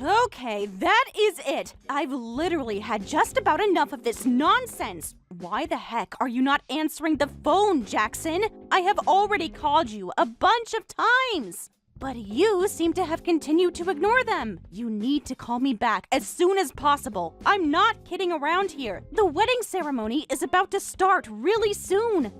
Okay, that is it. I've literally had just about enough of this nonsense. Why the heck are you not answering the phone, Jackson? I have already called you a bunch of times. But you seem to have continued to ignore them. You need to call me back as soon as possible. I'm not kidding around here. The wedding ceremony is about to start really soon.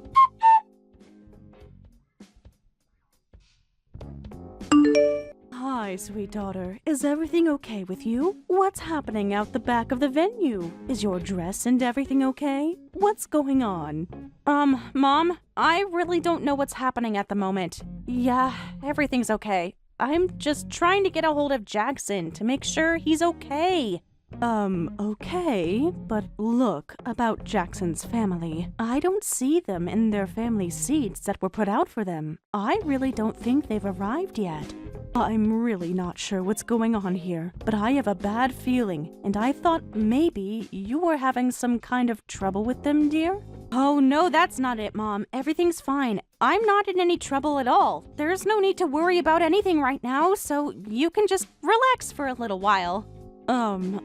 Hi, sweet daughter. Is everything okay with you? What's happening out the back of the venue? Is your dress and everything okay? What's going on? Mom, I really don't know what's happening at the moment. Yeah, everything's okay. I'm just trying to get a hold of Jackson to make sure he's okay. Okay, but look, about Jackson's family. I don't see them in their family seats that were put out for them. I really don't think they've arrived yet. I'm really not sure what's going on here, but I have a bad feeling, and I thought maybe you were having some kind of trouble with them, dear? Oh, no, that's not it, Mom. Everything's fine. I'm not in any trouble at all. There's no need to worry about anything right now, so you can just relax for a little while.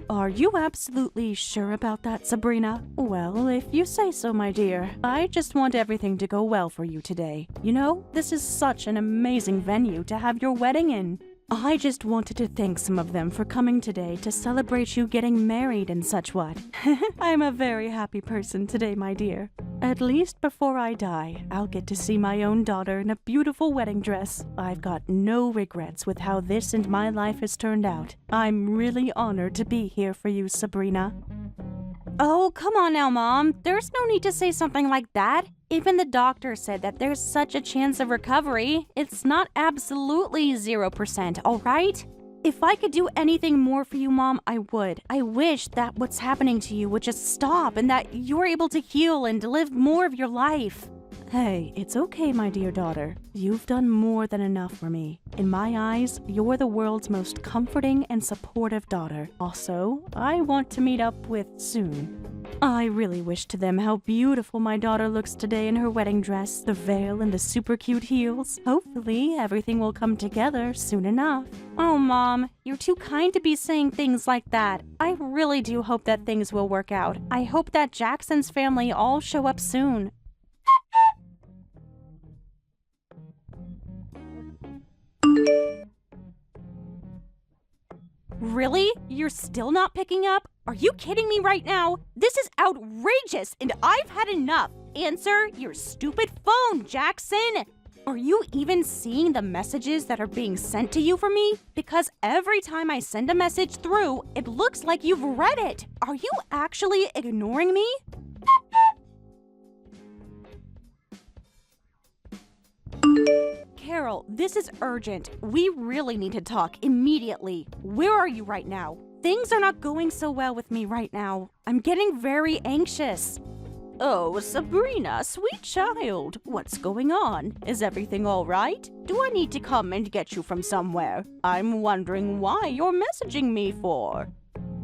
Are you absolutely sure about that, Sabrina? Well, if you say so, my dear. I just want everything to go well for you today. You know, this is such an amazing venue to have your wedding in. I just wanted to thank some of them for coming today to celebrate you getting married and such what. I'm a very happy person today, my dear. At least before I die, I'll get to see my own daughter in a beautiful wedding dress. I've got no regrets with how this and my life has turned out. I'm really honored to be here for you, Sabrina. Oh, come on now, Mom. There's no need to say something like that. Even the doctor said that there's such a chance of recovery. It's not absolutely 0%, all right? If I could do anything more for you, Mom, I would. I wish that what's happening to you would just stop and that you're able to heal and live more of your life. Hey, it's okay, my dear daughter. You've done more than enough for me. In my eyes, you're the world's most comforting and supportive daughter. Also, I want to meet up with soon. I really wish to them how beautiful my daughter looks today in her wedding dress, the veil, and the super cute heels. Hopefully, everything will come together soon enough. Oh, Mom, you're too kind to be saying things like that. I really do hope that things will work out. I hope that Jackson's family all show up soon. Really? You're still not picking up? Are you kidding me right now? This is outrageous, and I've had enough. Answer your stupid phone, Jackson! Are you even seeing the messages that are being sent to you from me? Because every time I send a message through, it looks like you've read it. Are you actually ignoring me? Carol, this is urgent. We really need to talk immediately. Where are you right now? Things are not going so well with me right now. I'm getting very anxious. Oh, Sabrina, sweet child. What's going on? Is everything all right? Do I need to come and get you from somewhere? I'm wondering why you're messaging me for.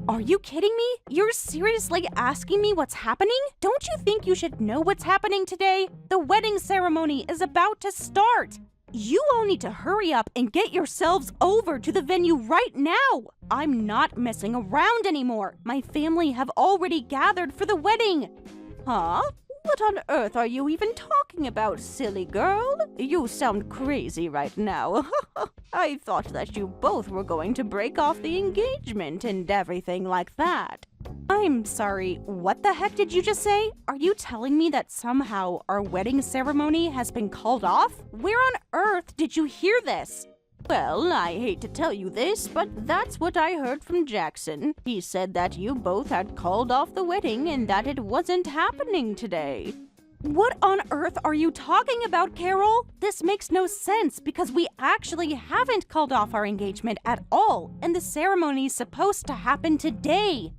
Are you kidding me? You're seriously asking me what's happening? Don't you think you should know what's happening today? The wedding ceremony is about to start. You all need to hurry up and get yourselves over to the venue right now. I'm not messing around anymore. My family have already gathered for the wedding. Huh? What on earth are you even talking about, silly girl? You sound crazy right now. I thought that you both were going to break off the engagement and everything like that. I'm sorry, what the heck did you just say? Are you telling me that somehow our wedding ceremony has been called off? Where on earth did you hear this? Well, I hate to tell you this, but that's what I heard from Jackson. He said that you both had called off the wedding and that it wasn't happening today. What on earth are you talking about, Carol? This makes no sense because we actually haven't called off our engagement at all, and the ceremony's supposed to happen today.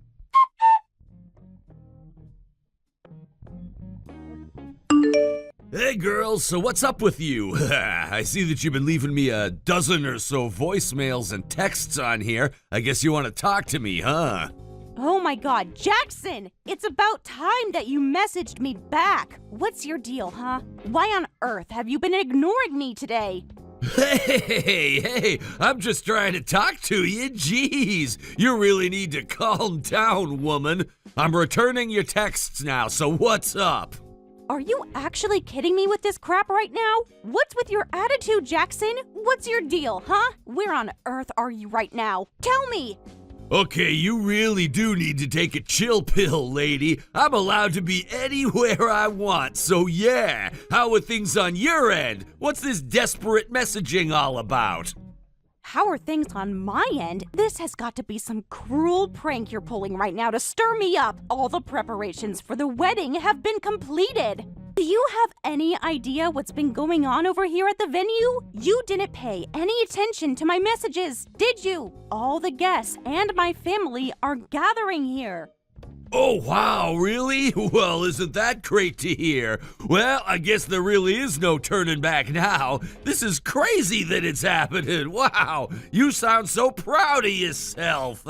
Hey girls, so what's up with you? I see that you've been leaving me a dozen or so voicemails and texts on here. I guess you want to talk to me, huh? Oh my god, Jackson! It's about time that you messaged me back! What's your deal, huh? Why on earth have you been ignoring me today? Hey, I'm just trying to talk to you. Jeez, you really need to calm down, woman. I'm returning your texts now, so what's up? Are you actually kidding me with this crap right now? What's with your attitude, Jackson? What's your deal, huh? Where on earth are you right now? Tell me! Okay, you really do need to take a chill pill, lady. I'm allowed to be anywhere I want, so yeah. How are things on your end? What's this desperate messaging all about? How are things on my end? This has got to be some cruel prank you're pulling right now to stir me up. All the preparations for the wedding have been completed. Do you have any idea what's been going on over here at the venue? You didn't pay any attention to my messages, did you? All the guests and my family are gathering here. Oh, wow, really? Well, isn't that great to hear? Well, I guess there really is no turning back now. This is crazy that it's happening. Wow, you sound so proud of yourself.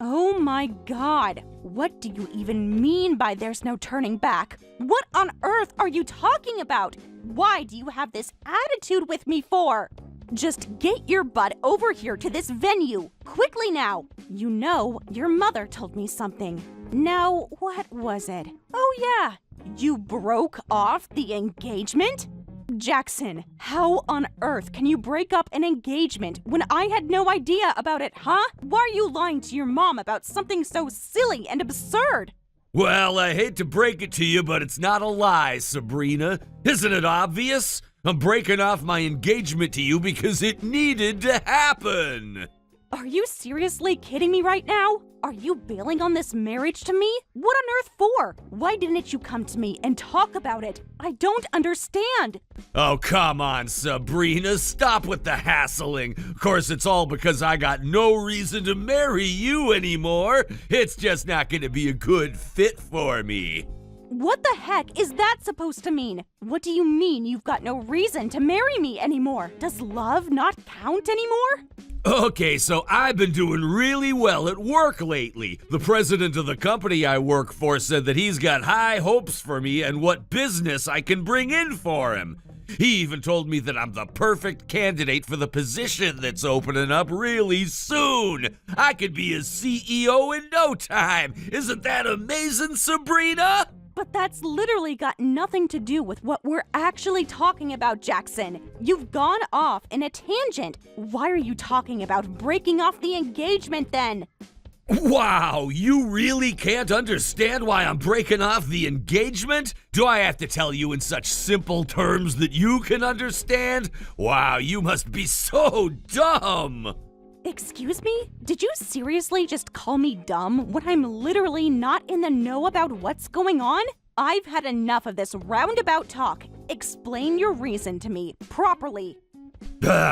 Oh my God, what do you even mean by there's no turning back? What on earth are you talking about? Why do you have this attitude with me for? Just get your butt over here to this venue, quickly now. You know, your mother told me something. Now, what was it? Oh yeah, you broke off the engagement? Jackson, how on earth can you break up an engagement when I had no idea about it, huh? Why are you lying to your mom about something so silly and absurd? Well, I hate to break it to you, but it's not a lie, Sabrina. Isn't it obvious? I'm breaking off my engagement to you because it needed to happen. Are you seriously kidding me right now? Are you bailing on this marriage to me? What on earth for? Why didn't you come to me and talk about it? I don't understand. Oh, come on, Sabrina. Stop with the hassling. Of course, it's all because I got no reason to marry you anymore. It's just not going to be a good fit for me. What the heck is that supposed to mean? What do you mean you've got no reason to marry me anymore? Does love not count anymore? Okay, so I've been doing really well at work lately. The president of the company I work for said that he's got high hopes for me and what business I can bring in for him. He even told me that I'm the perfect candidate for the position that's opening up really soon. I could be a CEO in no time. Isn't that amazing, Sabrina? But that's literally got nothing to do with what we're actually talking about, Jackson. You've gone off in a tangent. Why are you talking about breaking off the engagement then? Wow, you really can't understand why I'm breaking off the engagement? Do I have to tell you in such simple terms that you can understand? Wow, you must be so dumb. Excuse me? Did you seriously just call me dumb when I'm literally not in the know about what's going on? I've had enough of this roundabout talk. Explain your reason to me properly.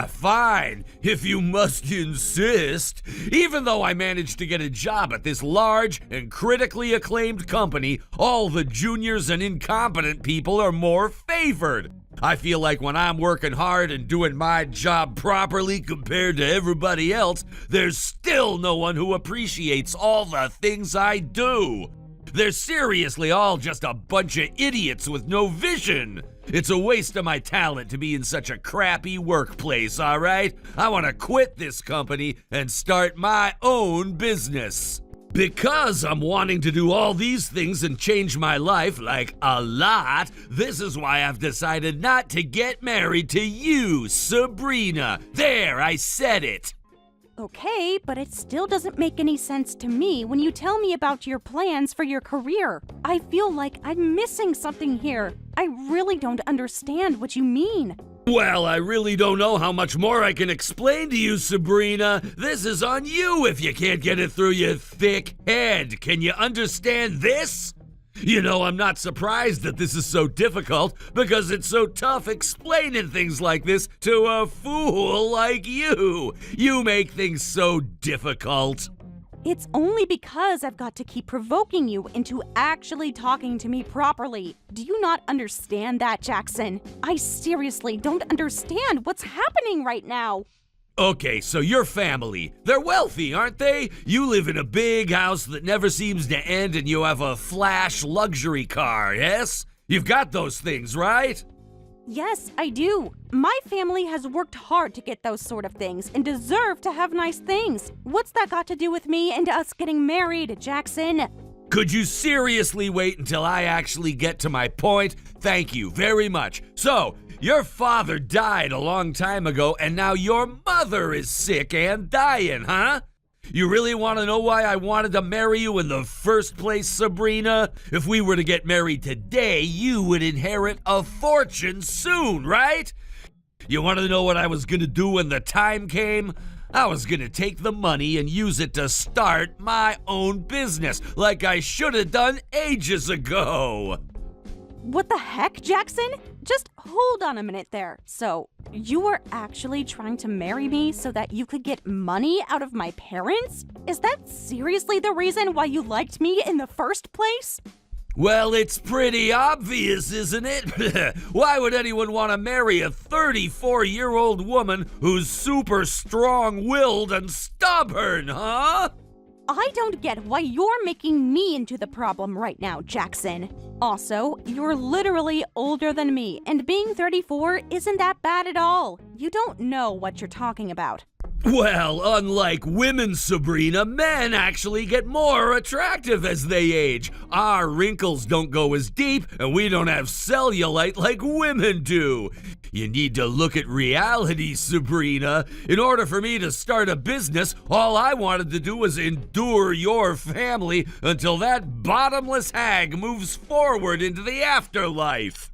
Fine, if you must insist. Even though I managed to get a job at this large and critically acclaimed company, all the juniors and incompetent people are more favored. I feel like when I'm working hard and doing my job properly compared to everybody else, there's still no one who appreciates all the things I do. They're seriously all just a bunch of idiots with no vision. It's a waste of my talent to be in such a crappy workplace, all right? I want to quit this company and start my own business. Because I'm wanting to do all these things and change my life, like a lot, this is why I've decided not to get married to you, Sabrina. There, I said it. Okay, but it still doesn't make any sense to me when you tell me about your plans for your career. I feel like I'm missing something here. I really don't understand what you mean. Well, I really don't know how much more I can explain to you, Sabrina. This is on you if you can't get it through your thick head. Can you understand this? You know, I'm not surprised that this is so difficult because it's so tough explaining things like this to a fool like you. You make things so difficult. It's only because I've got to keep provoking you into actually talking to me properly. Do you not understand that, Jackson? I seriously don't understand what's happening right now. Okay, so your family, they're wealthy, aren't they? You live in a big house that never seems to end and you have a flash luxury car, yes? You've got those things, right? Yes, I do. My family has worked hard to get those sort of things and deserve to have nice things. What's that got to do with me and us getting married, Jackson? Could you seriously wait until I actually get to my point? Thank you very much. So, your father died a long time ago, and now your mother is sick and dying, huh? You really want to know why I wanted to marry you in the first place, Sabrina? If we were to get married today, you would inherit a fortune soon, right? You want to know what I was going to do when the time came? I was going to take the money and use it to start my own business, like I should have done ages ago. What the heck, Jackson? Just hold on a minute there. So, you were actually trying to marry me so that you could get money out of my parents? Is that seriously the reason why you liked me in the first place? Well, it's pretty obvious, isn't it? Why would anyone want to marry a 34-year-old woman who's super strong-willed and stubborn, huh? I don't get why you're making me into the problem right now, Jackson. Also, you're literally older than me, and being 34 isn't that bad at all. You don't know what you're talking about. Well, unlike women, Sabrina, men actually get more attractive as they age. Our wrinkles don't go as deep, and we don't have cellulite like women do. You need to look at reality, Sabrina. In order for me to start a business, all I wanted to do was endure your family until that bottomless hag moves forward into the afterlife.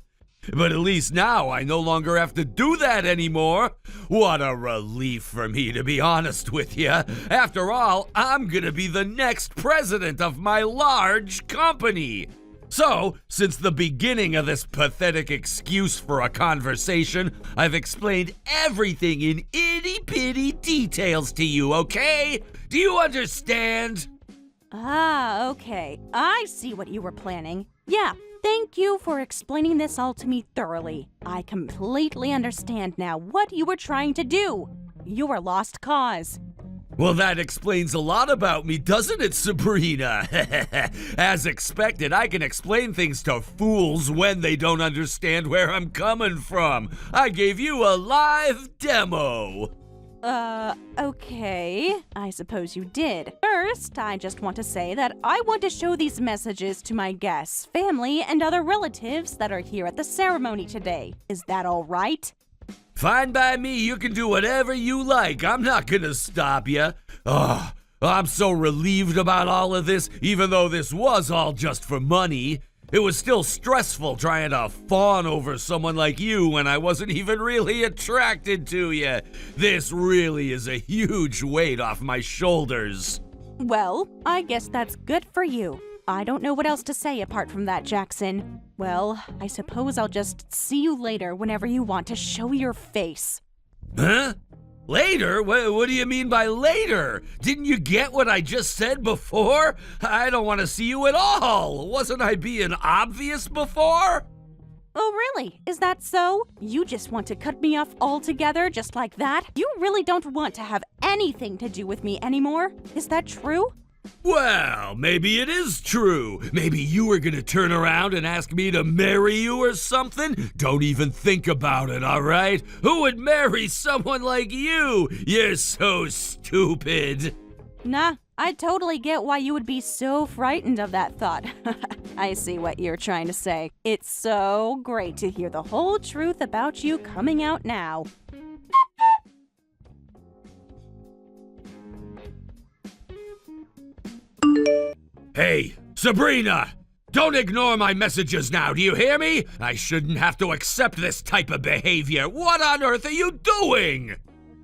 But at least now I no longer have to do that anymore. What a relief for me, to be honest with you. After all, I'm gonna be the next president of my large company. So, since the beginning of this pathetic excuse for a conversation, I've explained everything in itty-bitty details to you, okay? Do you understand? Ah, okay. I see what you were planning. Yeah. Thank you for explaining this all to me thoroughly. I completely understand now what you were trying to do. You were lost cause. Well, that explains a lot about me, doesn't it, Sabrina? As expected, I can explain things to fools when they don't understand where I'm coming from. I gave you a live demo. Okay. I suppose you did. First, I just want to say that I want to show these messages to my guests, family, and other relatives that are here at the ceremony today. Is that all right? Fine by me. You can do whatever you like. I'm not gonna stop you. Oh, I'm so relieved about all of this, even though this was all just for money. It was still stressful trying to fawn over someone like you when I wasn't even really attracted to you. This really is a huge weight off my shoulders. Well, I guess that's good for you. I don't know what else to say apart from that, Jackson. Well, I suppose I'll just see you later whenever you want to show your face. Huh? Later? What do you mean by later? Didn't you get what I just said before? I don't want to see you at all. Wasn't I being obvious before? Oh, really? Is that so? You just want to cut me off altogether just like that? You really don't want to have anything to do with me anymore? Is that true? Well, maybe it is true. Maybe you were gonna turn around and ask me to marry you or something? Don't even think about it, all right? Who would marry someone like you? You're so stupid. Nah, I totally get why you would be so frightened of that thought. I see what you're trying to say. It's so great to hear the whole truth about you coming out now. Hey, Sabrina! Don't ignore my messages now, do you hear me? I shouldn't have to accept this type of behavior. What on earth are you doing?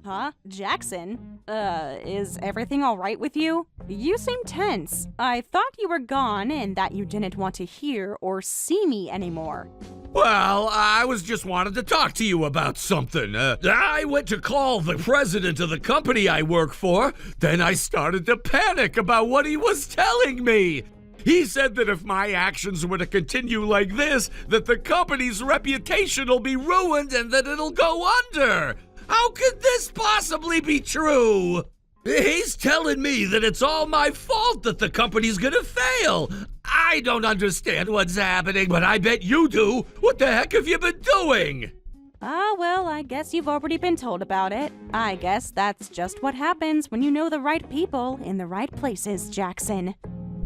Huh? Jackson? Is everything all right with you? You seem tense. I thought you were gone and that you didn't want to hear or see me anymore. Well, I was just wanted to talk to you about something. I went to call the president of the company I work for. Then I started to panic about what he was telling me. He said that if my actions were to continue like this, that the company's reputation will be ruined and that it'll go under. How could this possibly be true? He's telling me that it's all my fault that the company's gonna fail. I don't understand what's happening, but I bet you do. What the heck have you been doing? Well, I guess you've already been told about it. I guess that's just what happens when you know the right people in the right places, Jackson.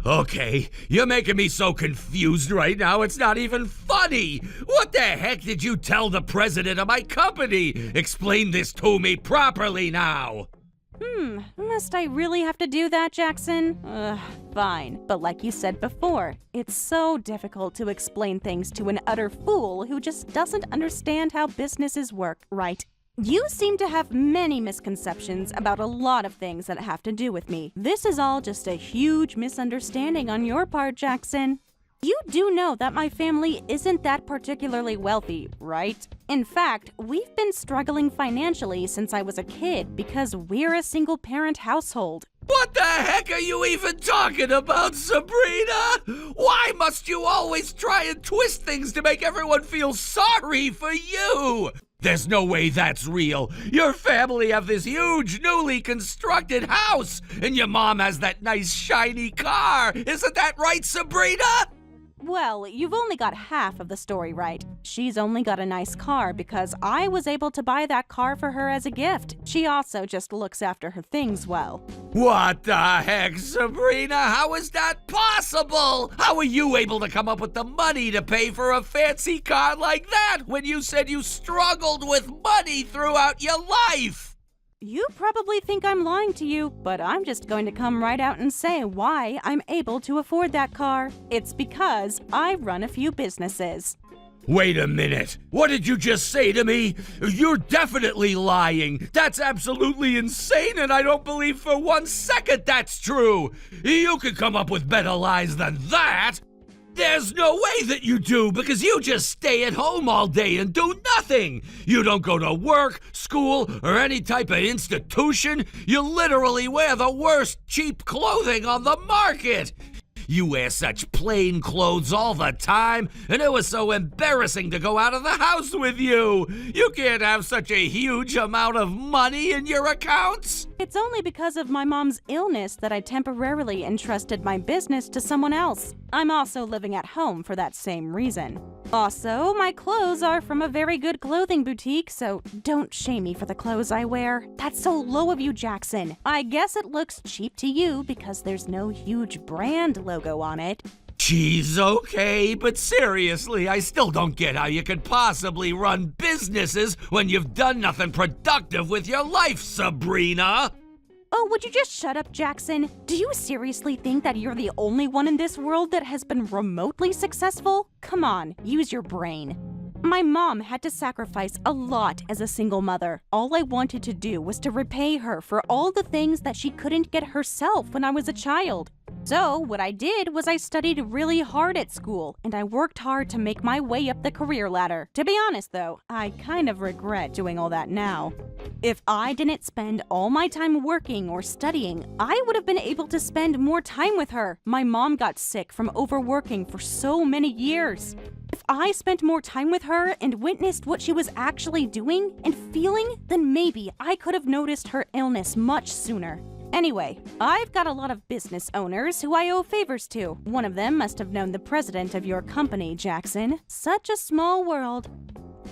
Okay, you're making me so confused right now, it's not even funny. What the heck did you tell the president of my company? Explain this to me properly now. Must I really have to do that, Jackson? Fine. But like you said before, it's so difficult to explain things to an utter fool who just doesn't understand how businesses work, right? You seem to have many misconceptions about a lot of things that have to do with me. This is all just a huge misunderstanding on your part, Jackson. You do know that my family isn't that particularly wealthy, right? In fact, we've been struggling financially since I was a kid because we're a single-parent household. What the heck are you even talking about, Sabrina? Why must you always try and twist things to make everyone feel sorry for you? There's no way that's real. Your family have this huge, newly constructed house, and your mom has that nice, shiny car. Isn't that right, Sabrina? Well, you've only got half of the story right. She's only got a nice car because I was able to buy that car for her as a gift. She also just looks after her things well. What the heck, Sabrina? How is that possible? How are you able to come up with the money to pay for a fancy car like that when you said you struggled with money throughout your life? You probably think I'm lying to you, but I'm just going to come right out and say why I'm able to afford that car. It's because I run a few businesses. Wait a minute. What did you just say to me? You're definitely lying. That's absolutely insane, and I don't believe for 1 second that's true. You could come up with better lies than that. There's no way that you do, because you just stay at home all day and do nothing. You don't go to work, school, or any type of institution. You literally wear the worst cheap clothing on the market. You wear such plain clothes all the time, and it was so embarrassing to go out of the house with you. You can't have such a huge amount of money in your accounts. It's only because of my mom's illness that I temporarily entrusted my business to someone else. I'm also living at home for that same reason. Also, my clothes are from a very good clothing boutique, so don't shame me for the clothes I wear. That's so low of you, Jackson. I guess it looks cheap to you because there's no huge brand logo on it. Geez, okay, but seriously, I still don't get how you could possibly run businesses when you've done nothing productive with your life, Sabrina. Oh, would you just shut up, Jackson? Do you seriously think that you're the only one in this world that has been remotely successful? Come on, use your brain. My mom had to sacrifice a lot as a single mother. All I wanted to do was to repay her for all the things that she couldn't get herself when I was a child. So what I did was I studied really hard at school, and I worked hard to make my way up the career ladder. To be honest though, I kind of regret doing all that now. If I didn't spend all my time working or studying, I would have been able to spend more time with her. My mom got sick from overworking for so many years. If I spent more time with her and witnessed what she was actually doing and feeling, then maybe I could have noticed her illness much sooner. Anyway, I've got a lot of business owners who I owe favors to. One of them must have known the president of your company, Jackson. Such a small world.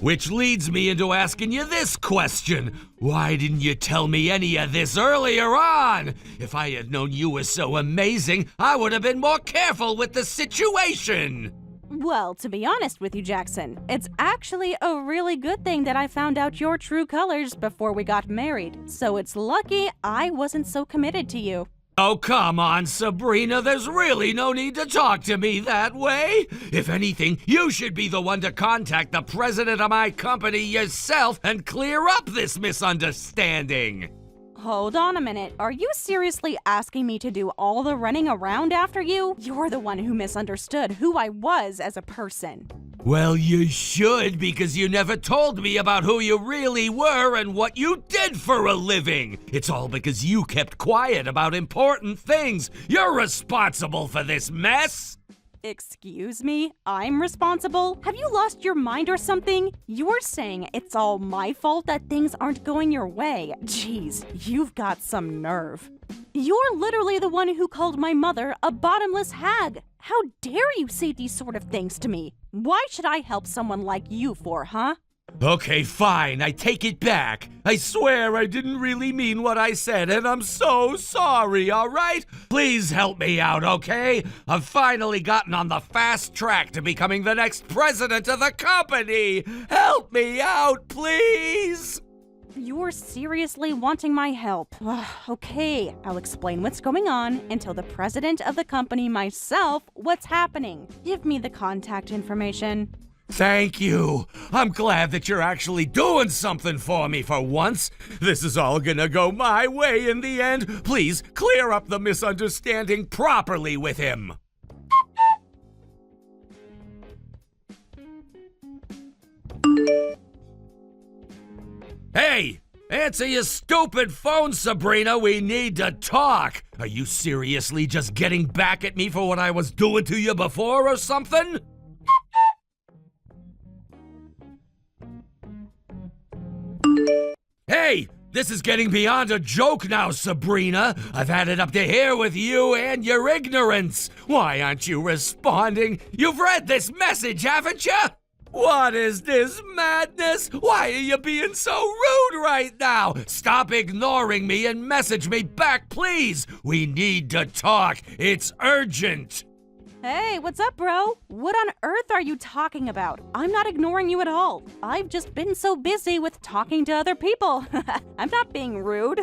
Which leads me into asking you this question. Why didn't you tell me any of this earlier on? If I had known you were so amazing, I would have been more careful with the situation. Well, to be honest with you, Jackson, it's actually a really good thing that I found out your true colors before we got married. So it's lucky I wasn't so committed to you. Oh, come on, Sabrina. There's really no need to talk to me that way. If anything, you should be the one to contact the president of my company yourself and clear up this misunderstanding. Hold on a minute. Are you seriously asking me to do all the running around after you? You're the one who misunderstood who I was as a person. Well, you should, because you never told me about who you really were and what you did for a living. It's all because you kept quiet about important things. You're responsible for this mess. Excuse me? I'm responsible? Have you lost your mind or something? You're saying it's all my fault that things aren't going your way. Jeez, you've got some nerve. You're literally the one who called my mother a bottomless hag. How dare you say these sort of things to me? Why should I help someone like you for, huh? Okay, fine, I take it back. I swear I didn't really mean what I said, and I'm so sorry, all right? Please help me out, okay? I've finally gotten on the fast track to becoming the next president of the company. Help me out, please! You're seriously wanting my help. Okay, I'll explain what's going on and tell the president of the company myself what's happening. Give me the contact information. Thank you. I'm glad that you're actually doing something for me for once. This is all gonna go my way in the end. Please clear up the misunderstanding properly with him. Hey! Answer your stupid phone, Sabrina. We need to talk. Are you seriously just getting back at me for what I was doing to you before or something? Hey, this is getting beyond a joke now, Sabrina. I've had it up to here with you and your ignorance. Why aren't you responding? You've read this message, haven't you? What is this madness? Why are you being so rude right now? Stop ignoring me and message me back, please. We need to talk. It's urgent. Hey, what's up, bro? What on earth are you talking about? I'm not ignoring you at all. I've just been so busy with talking to other people. I'm not being rude.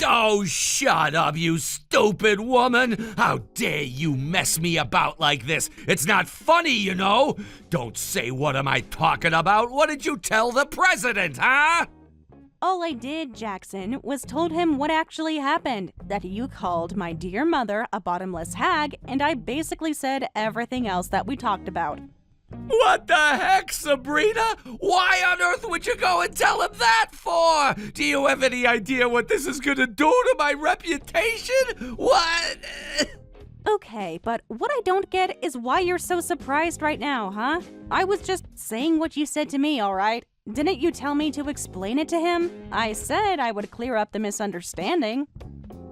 Oh, shut up, you stupid woman! How dare you mess me about like this? It's not funny, you know! Don't say what am I talking about. What did you tell the president, huh? All I did, Jackson, was told him what actually happened. That you called my dear mother a bottomless hag, and I basically said everything else that we talked about. What the heck, Sabrina? Why on earth would you go and tell him that for? Do you have any idea what this is gonna do to my reputation? What? Okay, but what I don't get is why you're so surprised right now, huh? I was just saying what you said to me, all right? Didn't you tell me to explain it to him? I said I would clear up the misunderstanding.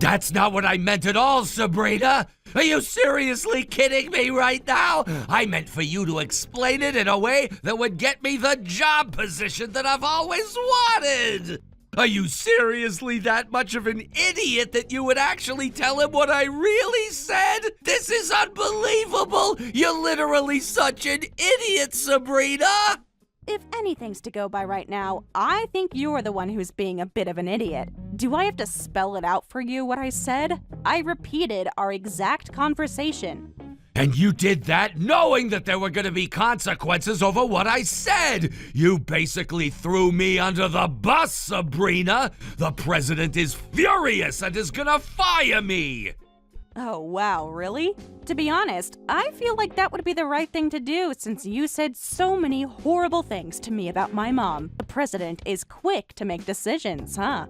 That's not what I meant at all, Sabrina. Are you seriously kidding me right now? I meant for you to explain it in a way that would get me the job position that I've always wanted. Are you seriously that much of an idiot that you would actually tell him what I really said? This is unbelievable. You're literally such an idiot, Sabrina. If anything's to go by right now, I think you're the one who's being a bit of an idiot. Do I have to spell it out for you what I said? I repeated our exact conversation. And you did that knowing that there were going to be consequences over what I said. You basically threw me under the bus, Sabrina. The president is furious and is going to fire me. Oh, wow, really? To be honest, I feel like that would be the right thing to do since you said so many horrible things to me about my mom. The president is quick to make decisions, huh?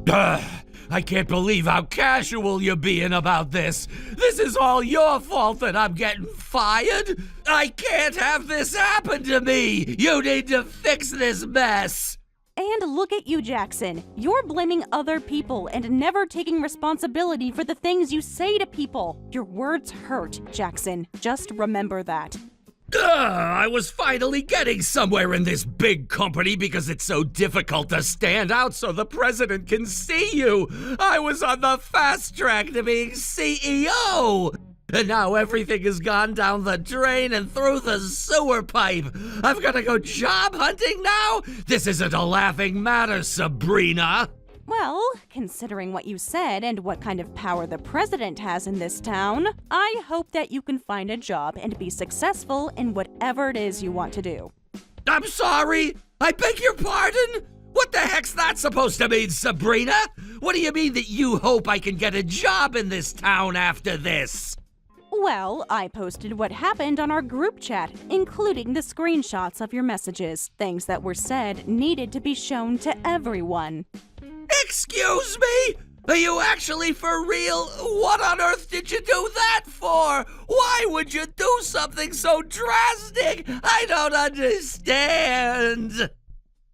I can't believe how casual you're being about this. This is all your fault that I'm getting fired. I can't have this happen to me. You need to fix this mess. And look at you, Jackson. You're blaming other people and never taking responsibility for the things you say to people. Your words hurt, Jackson. Just remember that. I was finally getting somewhere in this big company because it's so difficult to stand out so the president can see you. I was on the fast track to being CEO. And now everything has gone down the drain and through the sewer pipe. I've got to go job hunting now? This isn't a laughing matter, Sabrina. Well, considering what you said and what kind of power the president has in this town, I hope that you can find a job and be successful in whatever it is you want to do. I'm sorry. I beg your pardon? What the heck's that supposed to mean, Sabrina? What do you mean that you hope I can get a job in this town after this? Well, I posted what happened on our group chat, including the screenshots of your messages. Things that were said needed to be shown to everyone. Excuse me? Are you actually for real? What on earth did you do that for? Why would you do something so drastic? I don't understand.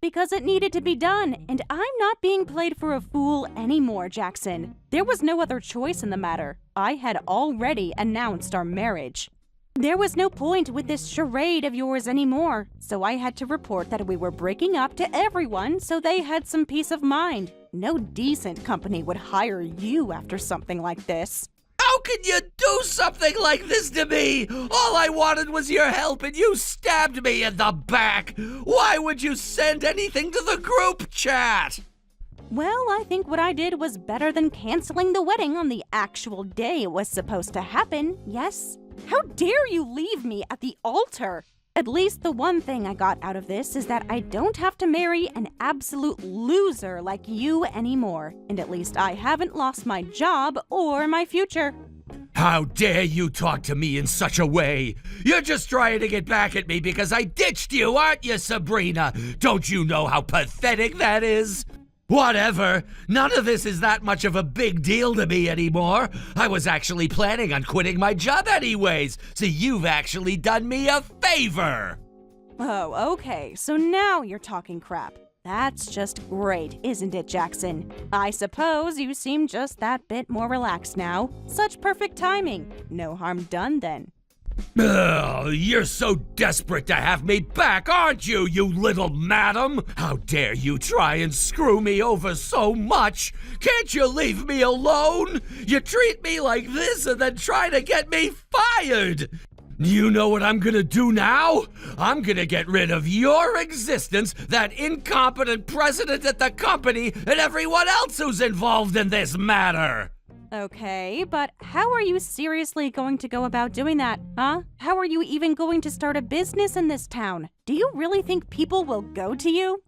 because it needed to be done, and I'm not being played for a fool anymore, Jackson. There was no other choice in the matter. I had already announced our marriage. There was no point with this charade of yours anymore, so I had to report that we were breaking up to everyone so they had some peace of mind. No decent company would hire you after something like this. How can you do something like this to me? All I wanted was your help and you stabbed me in the back. Why would you send anything to the group chat? Well, I think what I did was better than canceling the wedding on the actual day it was supposed to happen, yes? How dare you leave me at the altar? At least the one thing I got out of this is that I don't have to marry an absolute loser like you anymore. And at least I haven't lost my job or my future. How dare you talk to me in such a way? You're just trying to get back at me because I ditched you, aren't you, Sabrina? Don't you know how pathetic that is? Whatever. None of this is that much of a big deal to me anymore. I was actually planning on quitting my job anyways, so you've actually done me a favor. Oh, okay, so now you're talking crap. That's just great, isn't it, Jackson? I suppose you seem just that bit more relaxed now. Such perfect timing. No harm done then. Ugh, you're so desperate to have me back, aren't you, you little madam? How dare you try and screw me over so much? Can't you leave me alone? You treat me like this and then try to get me fired. You know what I'm gonna do now? I'm gonna get rid of your existence, that incompetent president at the company, and everyone else who's involved in this matter. Okay, but how are you seriously going to go about doing that, huh? How are you even going to start a business in this town? Do you really think people will go to you?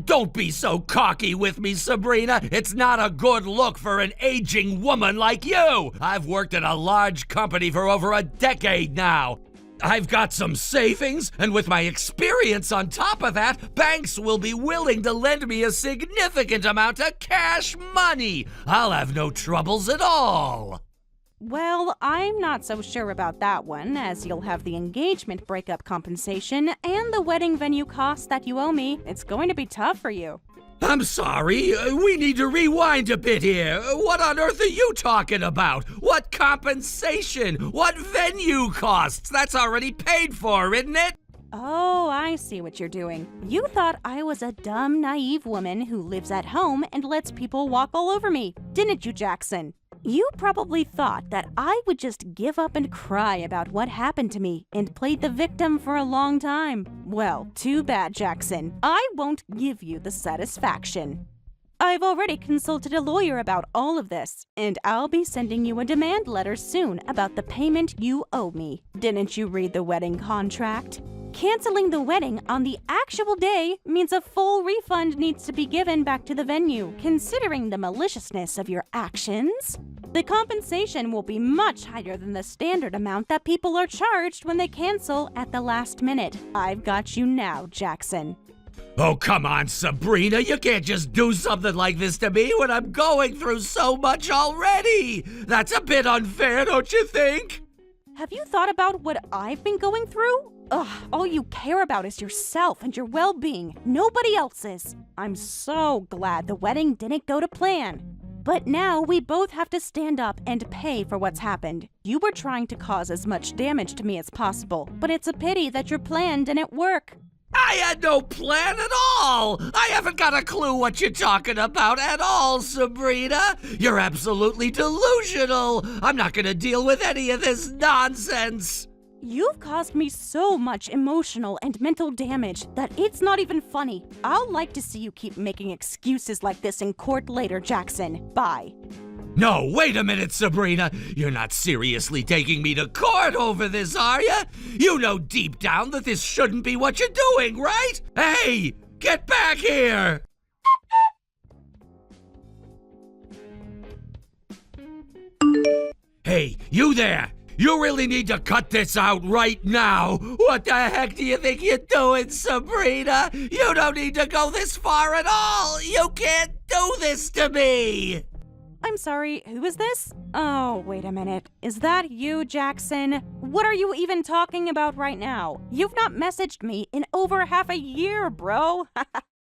Don't be so cocky with me, Sabrina. It's not a good look for an aging woman like you. I've worked at a large company for over a decade now. I've got some savings, and with my experience on top of that, banks will be willing to lend me a significant amount of cash money. I'll have no troubles at all. Well, I'm not so sure about that one, as you'll have the engagement breakup compensation and the wedding venue costs that you owe me. It's going to be tough for you. I'm sorry, we need to rewind a bit here. What on earth are you talking about? What compensation? What venue costs? That's already paid for, isn't it? Oh, I see what you're doing. You thought I was a dumb, naive woman who lives at home and lets people walk all over me, didn't you, Jackson? You probably thought that I would just give up and cry about what happened to me and played the victim for a long time. Well, too bad, Jackson. I won't give you the satisfaction. I've already consulted a lawyer about all of this, and I'll be sending you a demand letter soon about the payment you owe me. Didn't you read the wedding contract? Canceling the wedding on the actual day means a full refund needs to be given back to the venue, considering the maliciousness of your actions. The compensation will be much higher than the standard amount that people are charged when they cancel at the last minute. I've got you now, Jackson. Oh, come on, Sabrina. You can't just do something like this to me when I'm going through so much already. That's a bit unfair, don't you think? Have you thought about what I've been going through? Ugh, all you care about is yourself and your well-being, nobody else's. I'm so glad the wedding didn't go to plan. But now we both have to stand up and pay for what's happened. You were trying to cause as much damage to me as possible, but it's a pity that your plan didn't work. I had no plan at all! I haven't got a clue what you're talking about at all, Sabrina! You're absolutely delusional! I'm not gonna deal with any of this nonsense! You've caused me so much emotional and mental damage that it's not even funny. I'll like to see you keep making excuses like this in court later, Jackson. Bye. No, wait a minute, Sabrina. You're not seriously taking me to court over this, are you? You know deep down that this shouldn't be what you're doing, right? Hey, get back here! Hey, you there! You really need to cut this out right now! What the heck do you think you're doing, Sabrina? You don't need to go this far at all! You can't do this to me! I'm sorry, who is this? Oh, wait a minute. Is that you, Jackson? What are you even talking about right now? You've not messaged me in over half a year, bro.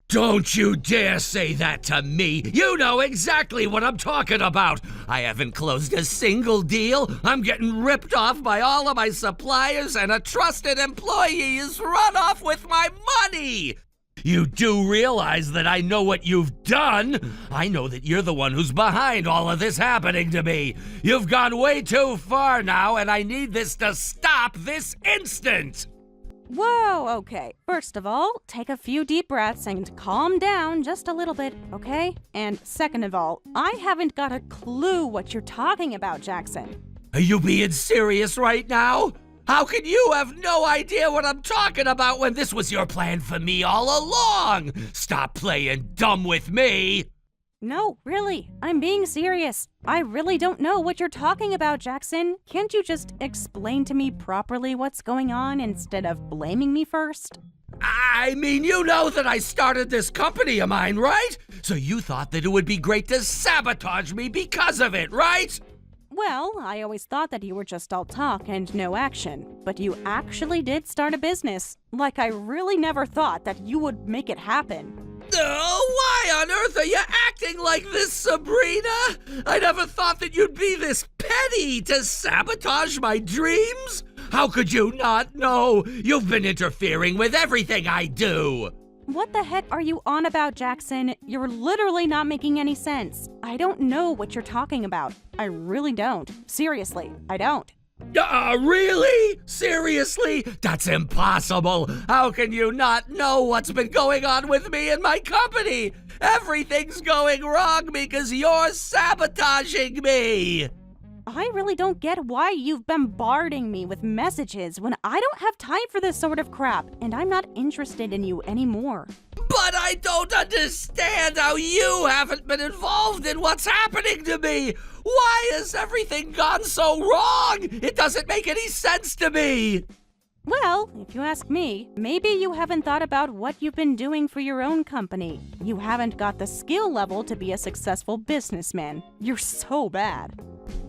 Don't you dare say that to me! You know exactly what I'm talking about! I haven't closed a single deal. I'm getting ripped off by all of my suppliers, and a trusted employee is run off with my money! You do realize that I know what you've done? I know that you're the one who's behind all of this happening to me. You've gone way too far now, and I need this to stop this instant! Whoa, okay. First of all, take a few deep breaths and calm down just a little bit, okay? And second of all, I haven't got a clue what you're talking about, Jackson. Are you being serious right now? How can you have no idea what I'm talking about when this was your plan for me all along? Stop playing dumb with me! No, really, I'm being serious. I really don't know what you're talking about, Jackson. Can't you just explain to me properly what's going on instead of blaming me first? I mean, you know that I started this company of mine, right? So you thought that it would be great to sabotage me because of it, right? Well, I always thought that you were just all talk and no action. But you actually did start a business. Like, I really never thought that you would make it happen. Why on earth are you acting like this, Sabrina? I never thought that you'd be this petty to sabotage my dreams. How could you not know? You've been interfering with everything I do. What the heck are you on about, Jackson? You're literally not making any sense. I don't know what you're talking about. I really don't. Seriously, I don't. Really? Seriously? That's impossible. How can you not know what's been going on with me and my company? Everything's going wrong because you're sabotaging me. I really don't get why you've bombarding me with messages when I don't have time for this sort of crap, and I'm not interested in you anymore. But I don't understand how you haven't been involved in what's happening to me. Why has everything gone so wrong? It doesn't make any sense to me. Well, if you ask me, maybe you haven't thought about what you've been doing for your own company. You haven't got the skill level to be a successful businessman. You're so bad.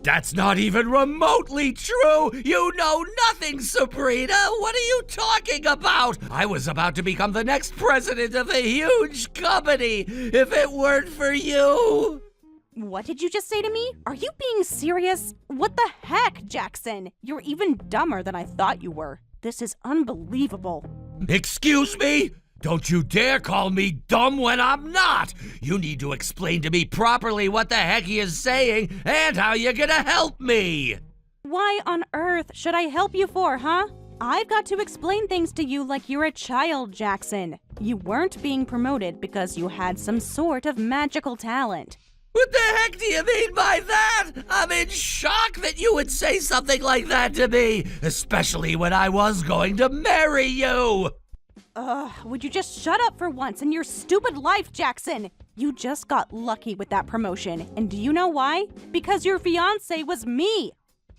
That's not even remotely true! You know nothing, Sabrina! What are you talking about? I was about to become the next president of a huge company if it weren't for you! What did you just say to me? Are you being serious? What the heck, Jackson? You're even dumber than I thought you were. This is unbelievable. Excuse me? Don't you dare call me dumb when I'm not! You need to explain to me properly what the heck you're saying and how you're gonna help me! Why on earth should I help you for, huh? I've got to explain things to you like you're a child, Jackson. You weren't being promoted because you had some sort of magical talent. What the heck do you mean by that? I'm in shock that you would say something like that to me, especially when I was going to marry you! Would you just shut up for once in your stupid life, Jackson? You just got lucky with that promotion, and do you know why? Because your fiancé was me!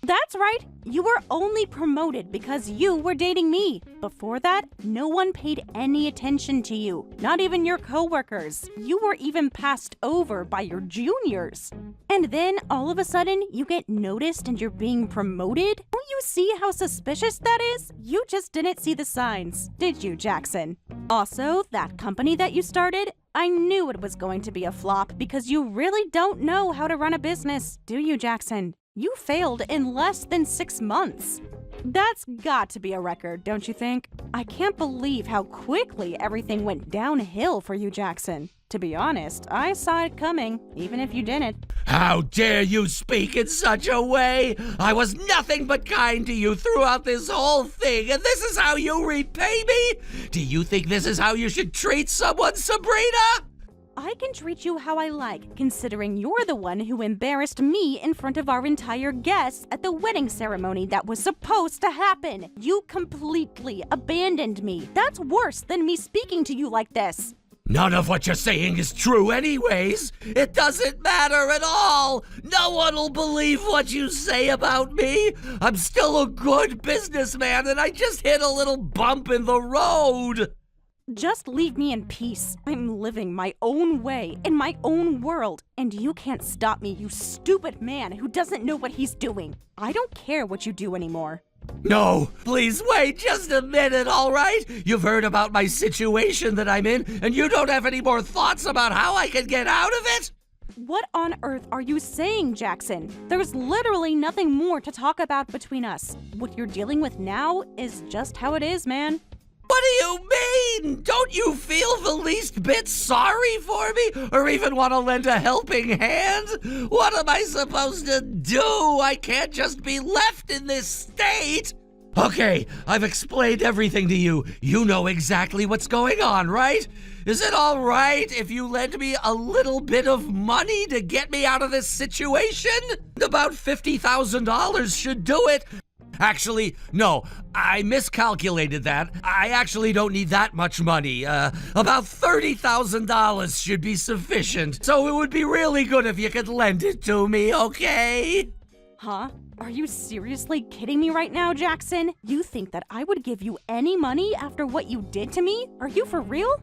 That's right, you were only promoted because you were dating me. Before that, no one paid any attention to you, not even your coworkers. You were even passed over by your juniors. And then, all of a sudden, you get noticed and you're being promoted? Don't you see how suspicious that is? You just didn't see the signs, did you, Jackson? Also, that company that you started, I knew it was going to be a flop because you really don't know how to run a business, do you, Jackson? You failed in less than 6 months. That's got to be a record, don't you think? I can't believe how quickly everything went downhill for you, Jackson. To be honest, I saw it coming, even if you didn't. How dare you speak in such a way? I was nothing but kind to you throughout this whole thing, and this is how you repay me? Do you think this is how you should treat someone, Sabrina? I can treat you how I like, considering you're the one who embarrassed me in front of our entire guests at the wedding ceremony that was supposed to happen. You completely abandoned me. That's worse than me speaking to you like this. None of what you're saying is true anyways. It doesn't matter at all. No one will believe what you say about me. I'm still a good businessman and I just hit a little bump in the road. Just leave me in peace. I'm living my own way, in my own world, and you can't stop me, you stupid man who doesn't know what he's doing. I don't care what you do anymore. No, please wait just a minute, all right? You've heard about my situation that I'm in, and you don't have any more thoughts about how I can get out of it? What on earth are you saying, Jackson? There's literally nothing more to talk about between us. What you're dealing with now is just how it is, man. What do you mean? Don't you feel the least bit sorry for me, or even want to lend a helping hand? What am I supposed to do? I can't just be left in this state. Okay, I've explained everything to you. You know exactly what's going on, right? Is it all right if you lend me a little bit of money to get me out of this situation? About $50,000 should do it. Actually, no, I miscalculated that. I actually don't need that much money. About $30,000 should be sufficient. So it would be really good if you could lend it to me, okay? Huh? Are you seriously kidding me right now, Jackson? You think that I would give you any money after what you did to me? Are you for real?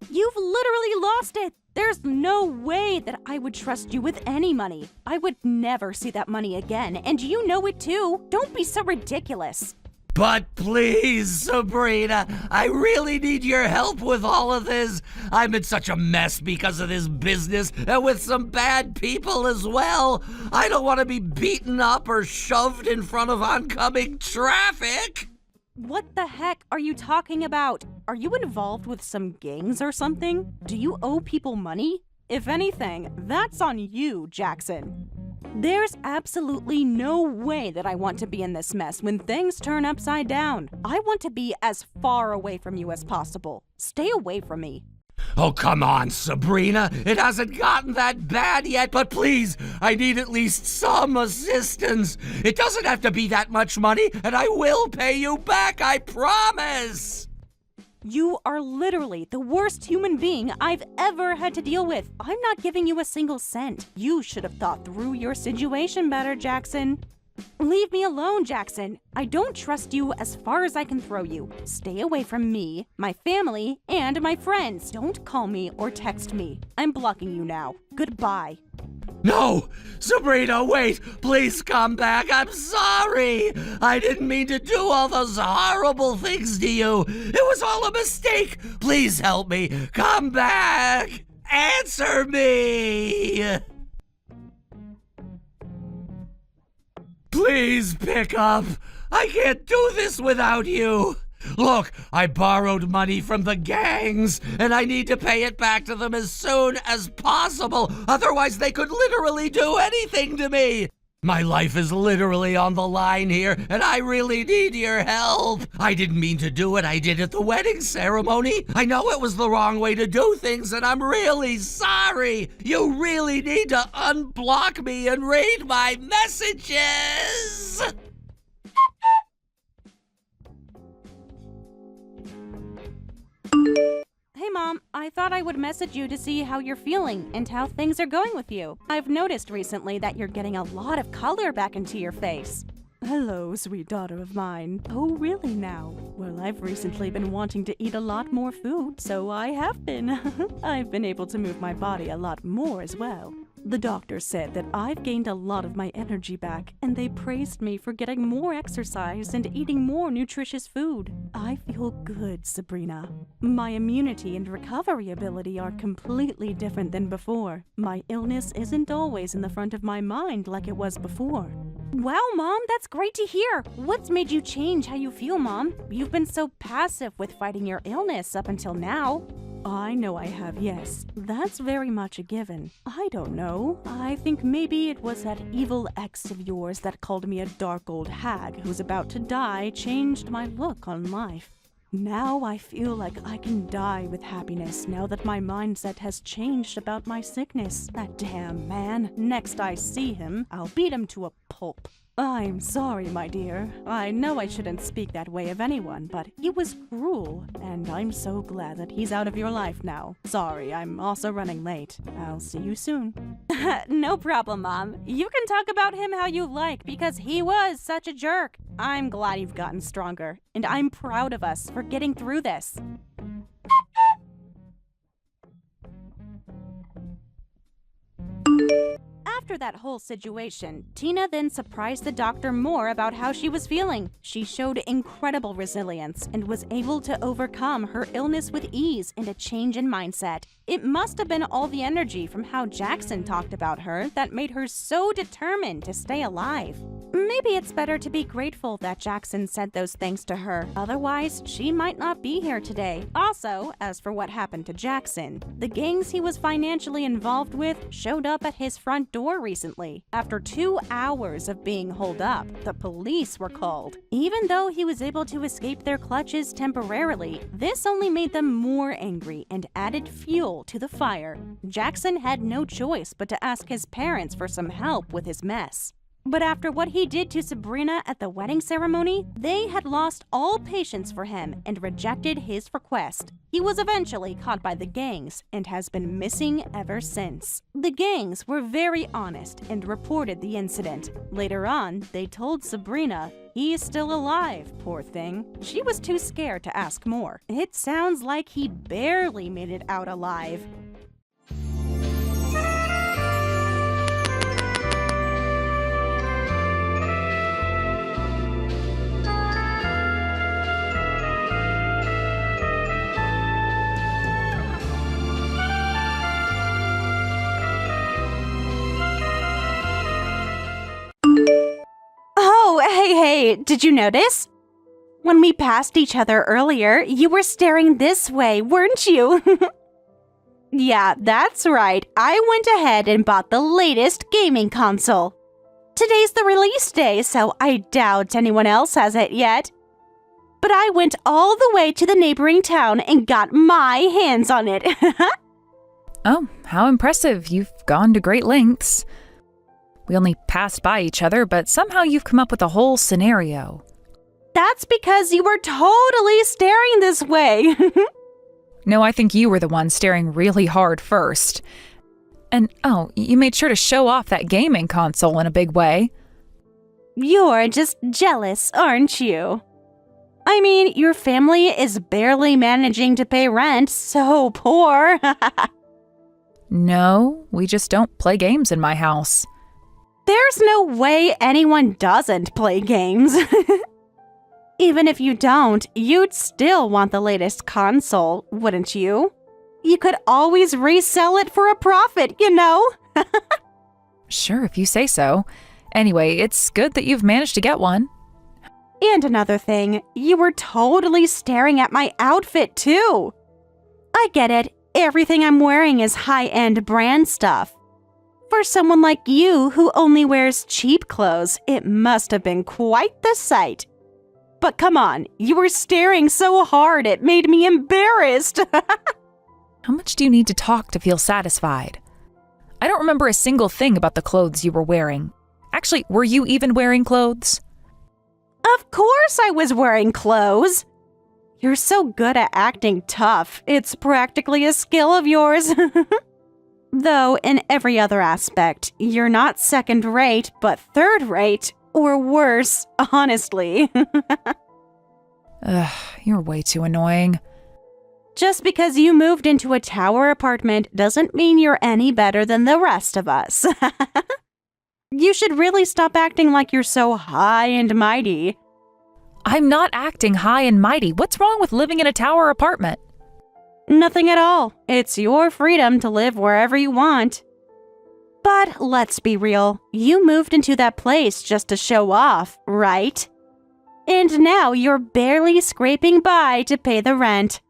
You've literally lost it. There's no way that I would trust you with any money. I would never see that money again, and you know it too. Don't be so ridiculous. But please, Sabrina, I really need your help with all of this. I'm in such a mess because of this business, and with some bad people as well. I don't want to be beaten up or shoved in front of oncoming traffic. What the heck are you talking about? Are you involved with some gangs or something? Do you owe people money? If anything, that's on you, Jackson. There's absolutely no way that I want to be in this mess when things turn upside down. I want to be as far away from you as possible. Stay away from me. Oh, come on, Sabrina. It hasn't gotten that bad yet, but please, I need at least some assistance. It doesn't have to be that much money, and I will pay you back, I promise. You are literally the worst human being I've ever had to deal with. I'm not giving you a single cent. You should have thought through your situation better, Jackson. Leave me alone, Jackson. I don't trust you as far as I can throw you. Stay away from me, my family, and my friends. Don't call me or text me. I'm blocking you now. Goodbye. No! Sabrina, wait! Please come back! I'm sorry! I didn't mean to do all those horrible things to you! It was all a mistake! Please help me! Come back! Answer me! Please pick up! I can't do this without you! Look, I borrowed money from the gangs, and I need to pay it back to them as soon as possible. Otherwise, they could literally do anything to me. My life is literally on the line here, and I really need your help. I didn't mean to do it. I did at the wedding ceremony. I know it was the wrong way to do things, and I'm really sorry. You really need to unblock me and read my messages. Hey Mom, I thought I would message you to see how you're feeling and how things are going with you. I've noticed recently that you're getting a lot of color back into your face. Hello, sweet daughter of mine. Oh, really now? Well, I've recently been wanting to eat a lot more food, so I have been. I've been able to move my body a lot more as well. The doctor said that I've gained a lot of my energy back, and they praised me for getting more exercise and eating more nutritious food. I feel good, Sabrina. My immunity and recovery ability are completely different than before. My illness isn't always in the front of my mind like it was before. Wow, Mom, that's great to hear. What's made you change how you feel, Mom? You've been so passive with fighting your illness up until now. I know I have, yes. That's very much a given. I don't know. I think maybe it was that evil ex of yours that called me a dark old hag who's about to die changed my look on life. Now I feel like I can die with happiness now that my mindset has changed about my sickness. That damn man. Next I see him, I'll beat him to a pulp. I'm sorry, my dear. I know I shouldn't speak that way of anyone, but he was cruel, and I'm so glad that he's out of your life now. Sorry, I'm also running late. I'll see you soon. No problem, Mom. You can talk about him how you like, because he was such a jerk. I'm glad you've gotten stronger, and I'm proud of us for getting through this. After that whole situation, Tina then surprised the doctor more about how she was feeling. She showed incredible resilience and was able to overcome her illness with ease and a change in mindset. It must have been all the energy from how Jackson talked about her that made her so determined to stay alive. Maybe it's better to be grateful that Jackson said those things to her. Otherwise, she might not be here today. Also, as for what happened to Jackson, the gangs he was financially involved with showed up at his front door recently. After 2 hours of being holed up, the police were called. Even though he was able to escape their clutches temporarily, this only made them more angry and added fuel to the fire. Jackson had no choice but to ask his parents for some help with his mess. But after what he did to Sabrina at the wedding ceremony, they had lost all patience for him and rejected his request. He was eventually caught by the gangs and has been missing ever since. The gangs were very honest and reported the incident. Later on, they told Sabrina, "He is still alive, poor thing." She was too scared to ask more. It sounds like he barely made it out alive. Oh, hey, did you notice? When we passed each other earlier, you were staring this way, weren't you? Yeah, that's right. I went ahead and bought the latest gaming console. Today's the release day, so I doubt anyone else has it yet. But I went all the way to the neighboring town and got my hands on it. Oh, how impressive. You've gone to great lengths. We only passed by each other, but somehow you've come up with a whole scenario. That's because you were totally staring this way. No, I think you were the one staring really hard first. And, oh, you made sure to show off that gaming console in a big way. You're just jealous, aren't you? I mean, your family is barely managing to pay rent, so poor. No, we just don't play games in my house. There's no way anyone doesn't play games. Even if you don't, you'd still want the latest console, wouldn't you? You could always resell it for a profit, you know? Sure, if you say so. Anyway, it's good that you've managed to get one. And another thing, you were totally staring at my outfit, too. I get it. Everything I'm wearing is high-end brand stuff. For someone like you who only wears cheap clothes, it must have been quite the sight. But come on, you were staring so hard it made me embarrassed. How much do you need to talk to feel satisfied? I don't remember a single thing about the clothes you were wearing. Actually, were you even wearing clothes? Of course I was wearing clothes. You're so good at acting tough. It's practically a skill of yours. Though, in every other aspect, you're not second-rate, but third-rate, or worse, honestly. Ugh, you're way too annoying. Just because you moved into a tower apartment doesn't mean you're any better than the rest of us. You should really stop acting like you're so high and mighty. I'm not acting high and mighty. What's wrong with living in a tower apartment? Nothing at all. It's your freedom to live wherever you want. But let's be real. You moved into that place just to show off, right? And now you're barely scraping by to pay the rent.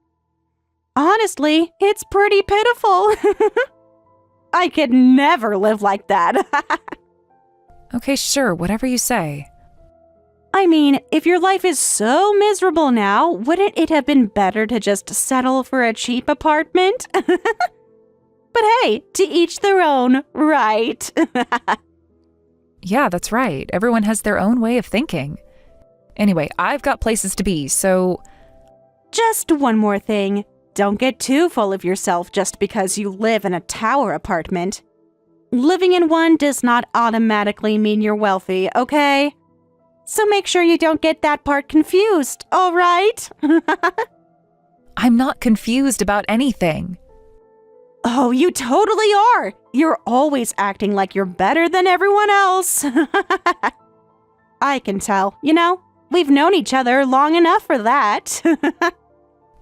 Honestly, it's pretty pitiful. I could never live like that. Okay, sure, whatever you say. I mean, if your life is so miserable now, wouldn't it have been better to just settle for a cheap apartment? But hey, to each their own, right? Yeah, that's right. Everyone has their own way of thinking. Anyway, I've got places to be, so... Just one more thing. Don't get too full of yourself just because you live in a tower apartment. Living in one does not automatically mean you're wealthy, okay? So make sure you don't get that part confused, all right? I'm not confused about anything. Oh, you totally are! You're always acting like you're better than everyone else. I can tell, you know? We've known each other long enough for that.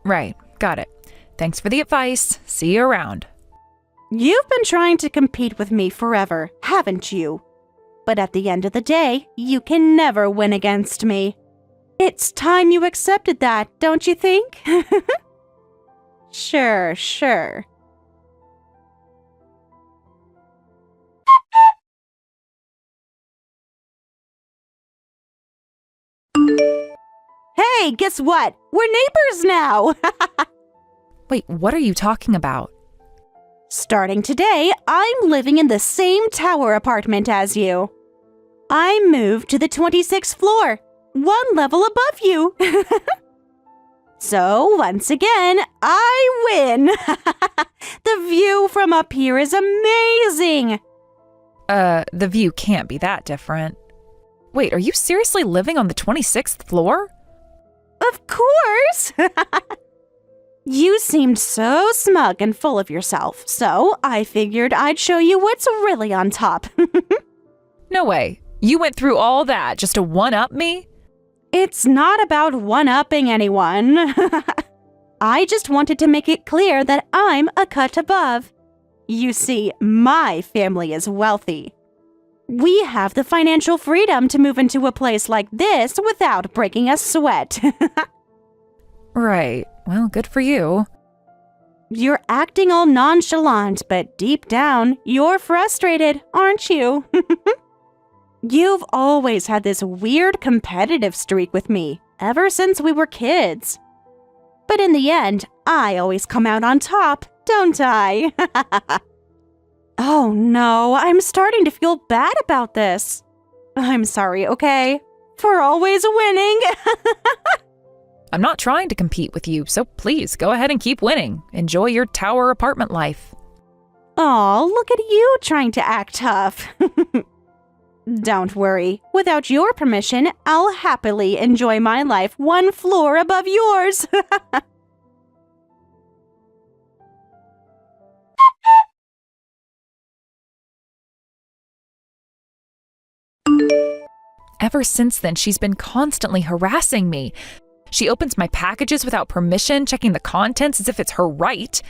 Right, got it. Thanks for the advice. See you around. You've been trying to compete with me forever, haven't you? But at the end of the day, you can never win against me. It's time you accepted that, don't you think? Sure. Hey, guess what? We're neighbors now! Wait, what are you talking about? Starting today, I'm living in the same tower apartment as you. I moved to the 26th floor, one level above you. So, once again, I win. The view from up here is amazing. The view can't be that different. Wait, are you seriously living on the 26th floor? Of course. You seemed so smug and full of yourself, so I figured I'd show you what's really on top. No way. You went through all that just to one-up me? It's not about one-upping anyone. I just wanted to make it clear that I'm a cut above. You see, my family is wealthy. We have the financial freedom to move into a place like this without breaking a sweat. Right. Well, good for you. You're acting all nonchalant, but deep down, you're frustrated, aren't you? You've always had this weird competitive streak with me, ever since we were kids. But in the end, I always come out on top, don't I? Oh no, I'm starting to feel bad about this. I'm sorry, okay? For always winning. I'm not trying to compete with you, so please go ahead and keep winning. Enjoy your tower apartment life. Aw, look at you trying to act tough. Don't worry. Without your permission, I'll happily enjoy my life one floor above yours. Ever since then, she's been constantly harassing me. She opens my packages without permission, checking the contents as if it's her right.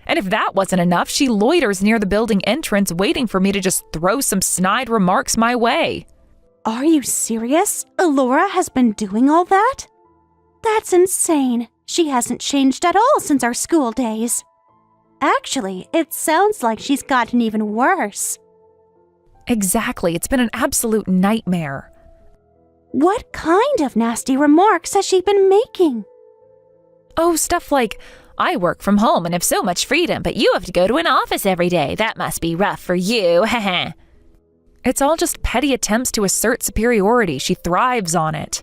And if that wasn't enough, she loiters near the building entrance, waiting for me to just throw some snide remarks my way. Are you serious? Alora has been doing all that? That's insane. She hasn't changed at all since our school days. Actually, it sounds like she's gotten even worse. Exactly. It's been an absolute nightmare. What kind of nasty remarks has she been making? Oh, stuff like, I work from home and have so much freedom, but you have to go to an office every day. That must be rough for you, haha. It's all just petty attempts to assert superiority. She thrives on it.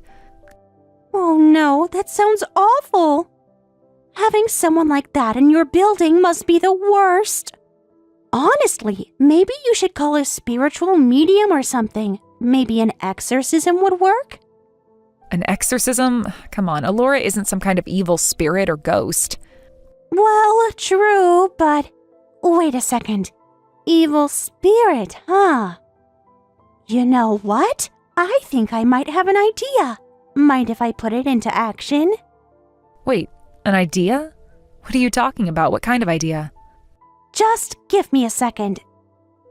Oh no, that sounds awful. Having someone like that in your building must be the worst. Honestly, maybe you should call a spiritual medium or something. Maybe an exorcism would work? An exorcism? Come on, Alora isn't some kind of evil spirit or ghost. Well, true, but wait a second. Evil spirit, huh? You know what? I think I might have an idea. Mind if I put it into action? Wait, an idea? What are you talking about? What kind of idea? Just give me a second.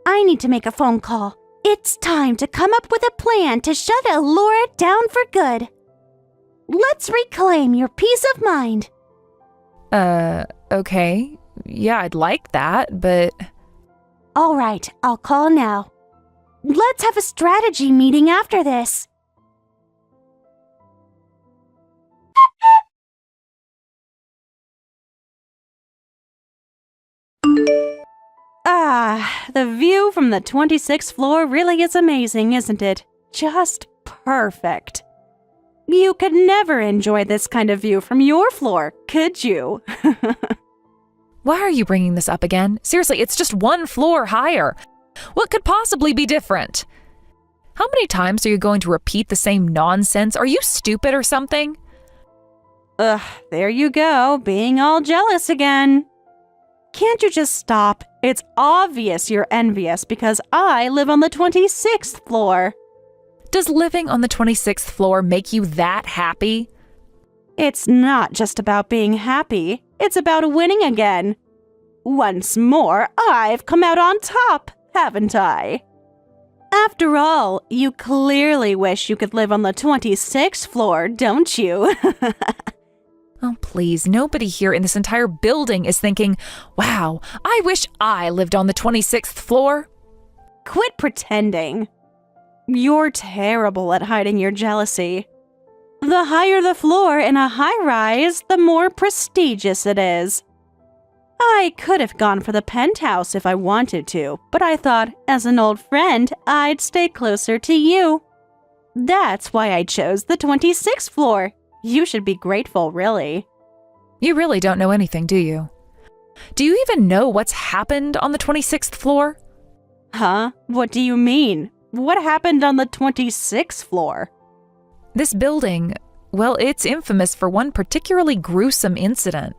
I need to make a phone call. It's time to come up with a plan to shut Alora down for good. Let's reclaim your peace of mind. Okay. Yeah, I'd like that, but... All right, I'll call now. Let's have a strategy meeting after this. The view from the 26th floor really is amazing, isn't it? Just perfect. You could never enjoy this kind of view from your floor, could you? Why are you bringing this up again? Seriously, it's just one floor higher. What could possibly be different? How many times are you going to repeat the same nonsense? Are you stupid or something? There you go, being all jealous again. Can't you just stop? It's obvious you're envious because I live on the 26th floor. Does living on the 26th floor make you that happy? It's not just about being happy. It's about winning again. Once more, I've come out on top, haven't I? After all, you clearly wish you could live on the 26th floor, don't you? Oh, please, nobody here in this entire building is thinking, wow, I wish I lived on the 26th floor. Quit pretending. You're terrible at hiding your jealousy. The higher the floor in a high-rise, the more prestigious it is. I could have gone for the penthouse if I wanted to, but I thought, as an old friend, I'd stay closer to you. That's why I chose the 26th floor. You should be grateful, really. You really don't know anything, do you? Do you even know what's happened on the 26th floor? Huh? What do you mean? What happened on the 26th floor? This building, well, it's infamous for one particularly gruesome incident.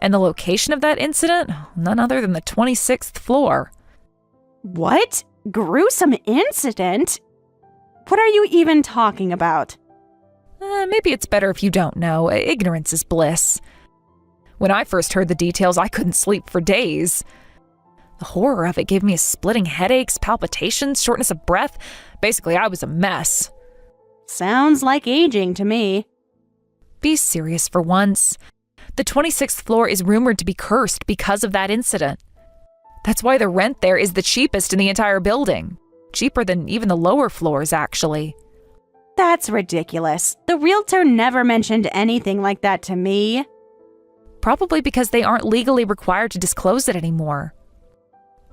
And the location of that incident, none other than the 26th floor. What? Gruesome incident? What are you even talking about? Maybe it's better if you don't know. Ignorance is bliss. When I first heard the details, I couldn't sleep for days. The horror of it gave me splitting headaches, palpitations, shortness of breath. Basically, I was a mess. Sounds like aging to me. Be serious for once. The 26th floor is rumored to be cursed because of that incident. That's why the rent there is the cheapest in the entire building. Cheaper than even the lower floors, actually. That's ridiculous. The realtor never mentioned anything like that to me. Probably because they aren't legally required to disclose it anymore.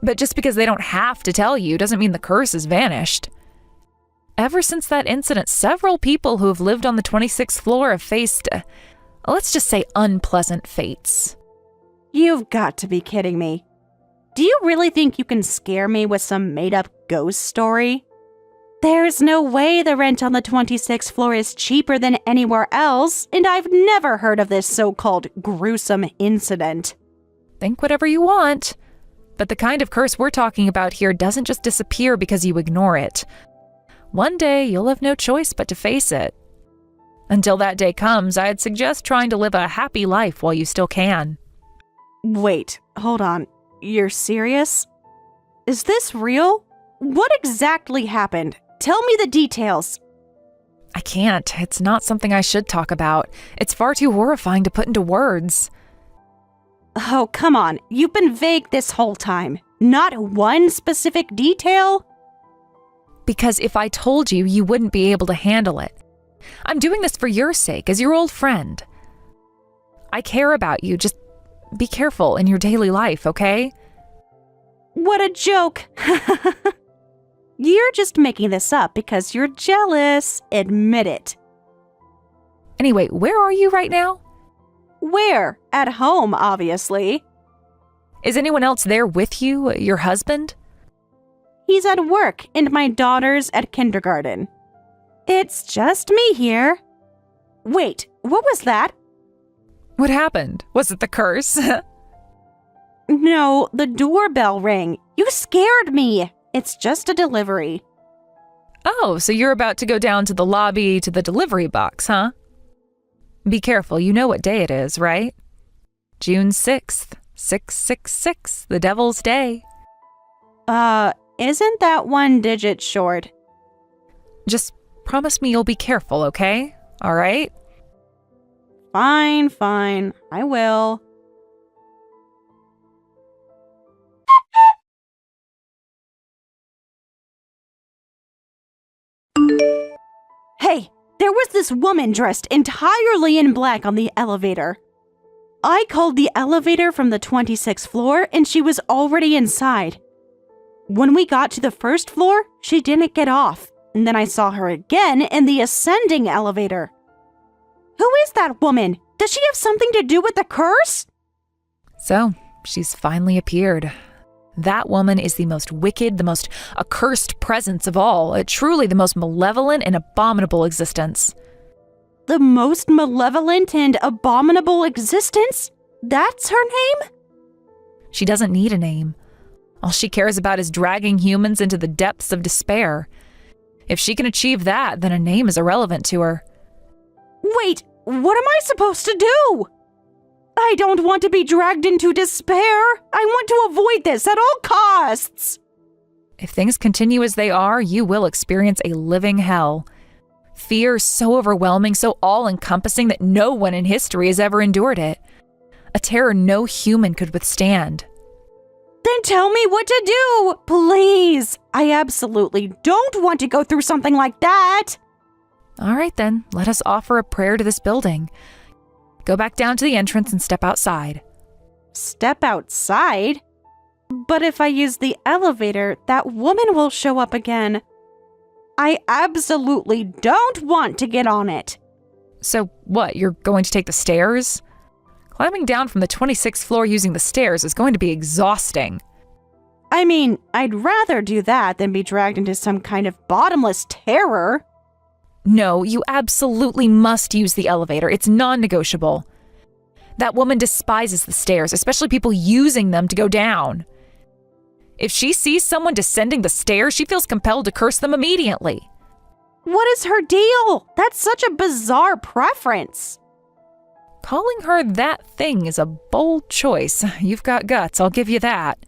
But just because they don't have to tell you doesn't mean the curse has vanished. Ever since that incident, several people who have lived on the 26th floor have faced, let's just say, unpleasant fates. You've got to be kidding me. Do you really think you can scare me with some made-up ghost story? There's no way the rent on the 26th floor is cheaper than anywhere else, and I've never heard of this so-called gruesome incident. Think whatever you want. But the kind of curse we're talking about here doesn't just disappear because you ignore it. One day, you'll have no choice but to face it. Until that day comes, I'd suggest trying to live a happy life while you still can. Wait, hold on. You're serious? Is this real? What exactly happened? Tell me the details. I can't. It's not something I should talk about. It's far too horrifying to put into words. Oh, come on. You've been vague this whole time. Not one specific detail? Because if I told you, you wouldn't be able to handle it. I'm doing this for your sake, as your old friend. I care about you. Just be careful in your daily life, okay? What a joke. You're just making this up because you're jealous. Admit it. Anyway, where are you right now? Where? At home, obviously. Is anyone else there with you, your husband? He's at work and my daughter's at kindergarten. It's just me here. Wait, what was that? What happened? Was it the curse? No, the doorbell rang. You scared me. It's just a delivery. Oh, so you're about to go down to the lobby to the delivery box, huh? Be careful, you know what day it is, right? June 6th, 666, the Devil's Day. Isn't that one digit short? Just promise me you'll be careful, okay? All right? Fine. I will. Hey, there was this woman dressed entirely in black on the elevator. I called the elevator from the 26th floor and she was already inside. When we got to the first floor, she didn't get off, and then I saw her again in the ascending elevator. Who is that woman? Does she have something to do with the curse? So, she's finally appeared. That woman is the most wicked, the most accursed presence of all, truly the most malevolent and abominable existence. The most malevolent and abominable existence? That's her name? She doesn't need a name. All she cares about is dragging humans into the depths of despair. If she can achieve that, then a name is irrelevant to her. Wait, what am I supposed to do? I don't want to be dragged into despair. I want to avoid this at all costs. If things continue as they are, you will experience a living hell. Fear so overwhelming, so all-encompassing that no one in history has ever endured it. A terror no human could withstand. Then tell me what to do, please. I absolutely don't want to go through something like that. All right then, let us offer a prayer to this building. Go back down to the entrance and step outside. Step outside? But if I use the elevator, that woman will show up again. I absolutely don't want to get on it. So what, you're going to take the stairs? Climbing down from the 26th floor using the stairs is going to be exhausting. I mean, I'd rather do that than be dragged into some kind of bottomless terror. No, you absolutely must use the elevator. It's non-negotiable. That woman despises the stairs, especially people using them to go down. If she sees someone descending the stairs, she feels compelled to curse them immediately. What is her deal? That's such a bizarre preference. Calling her that thing is a bold choice. You've got guts, I'll give you that.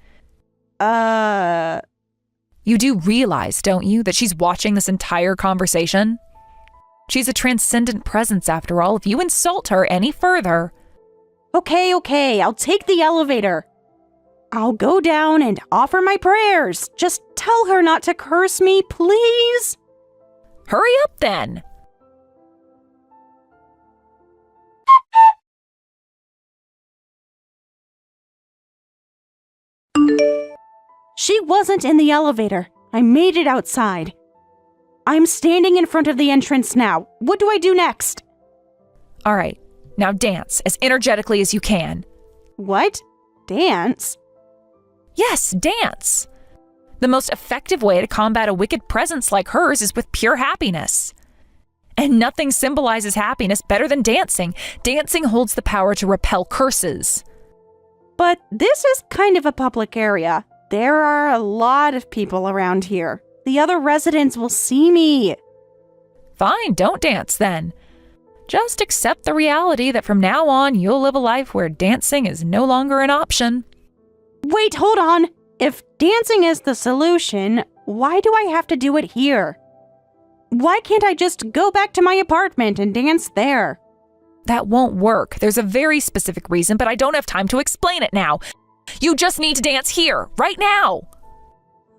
You do realize, don't you, that she's watching this entire conversation? She's a transcendent presence after all. If you insult her any further... Okay, I'll take the elevator. I'll go down and offer my prayers. Just tell her not to curse me, please. Hurry up then. She wasn't in the elevator. I made it outside. I'm standing in front of the entrance now. What do I do next? All right, now dance as energetically as you can. What? Dance? Yes, dance. The most effective way to combat a wicked presence like hers is with pure happiness. And nothing symbolizes happiness better than dancing. Dancing holds the power to repel curses. But this is kind of a public area. There are a lot of people around here. The other residents will see me. Fine, don't dance then. Just accept the reality that from now on you'll live a life where dancing is no longer an option. Wait, hold on. If dancing is the solution, why do I have to do it here? Why can't I just go back to my apartment and dance there? That won't work. There's a very specific reason, but I don't have time to explain it now. You just need to dance here, right now.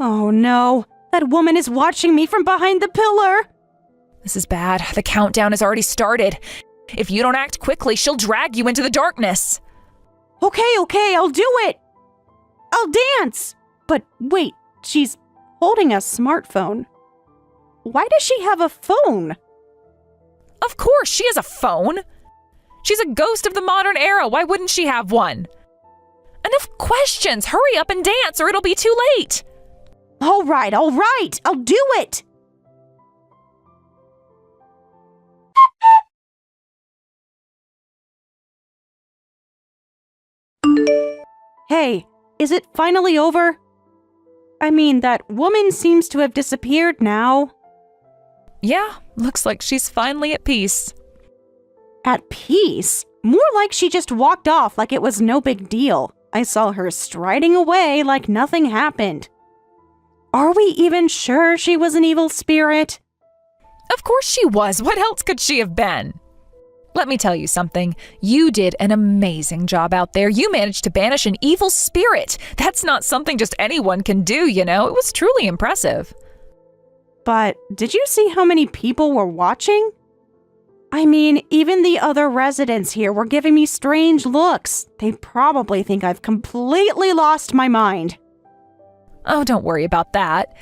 Oh no, that woman is watching me from behind the pillar. This is bad. The countdown has already started. If you don't act quickly, she'll drag you into the darkness. Okay, I'll do it. I'll dance. But wait, she's holding a smartphone. Why does she have a phone? Of course, she has a phone. She's a ghost of the modern era. Why wouldn't she have one? Enough questions. Hurry up and dance or it'll be too late. All right. I'll do it. Hey, is it finally over? I mean, that woman seems to have disappeared now. Yeah, looks like she's finally at peace. At peace? More like she just walked off like it was no big deal. I saw her striding away like nothing happened. Are we even sure she was an evil spirit? Of course she was. What else could she have been? Let me tell you something. You did an amazing job out there. You managed to banish an evil spirit. That's not something just anyone can do, you know. It was truly impressive. But did you see how many people were watching? I mean, even the other residents here were giving me strange looks. They probably think I've completely lost my mind. Oh, don't worry about that.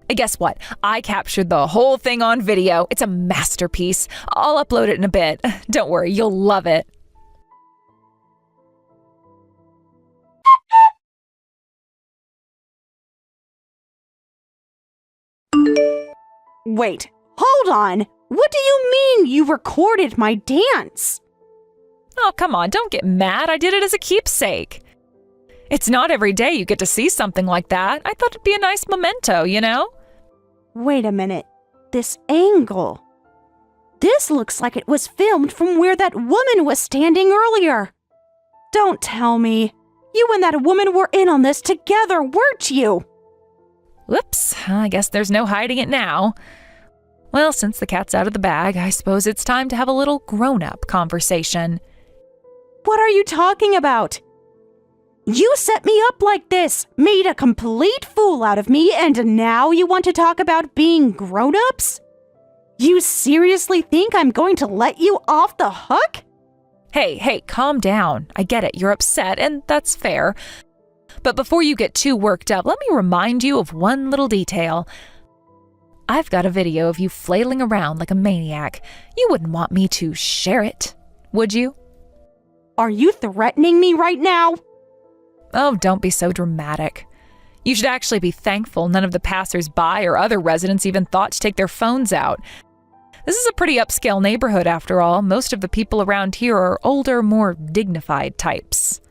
Guess what? I captured the whole thing on video. It's a masterpiece. I'll upload it in a bit. Don't worry, you'll love it. Wait, hold on. What do you mean you recorded my dance? Oh, come on, don't get mad. I did it as a keepsake. It's not every day you get to see something like that. I thought it'd be a nice memento, you know? Wait a minute. This angle. This looks like it was filmed from where that woman was standing earlier. Don't tell me. You and that woman were in on this together, weren't you? Whoops, I guess there's no hiding it now. Well, since the cat's out of the bag, I suppose it's time to have a little grown-up conversation. What are you talking about? You set me up like this, made a complete fool out of me, and now you want to talk about being grown-ups? You seriously think I'm going to let you off the hook? Hey, calm down. I get it, you're upset, and that's fair. But before you get too worked up, let me remind you of one little detail. I've got a video of you flailing around like a maniac. You wouldn't want me to share it, would you? Are you threatening me right now? Oh, don't be so dramatic. You should actually be thankful none of the passers-by or other residents even thought to take their phones out. This is a pretty upscale neighborhood after all. Most of the people around here are older, more dignified types.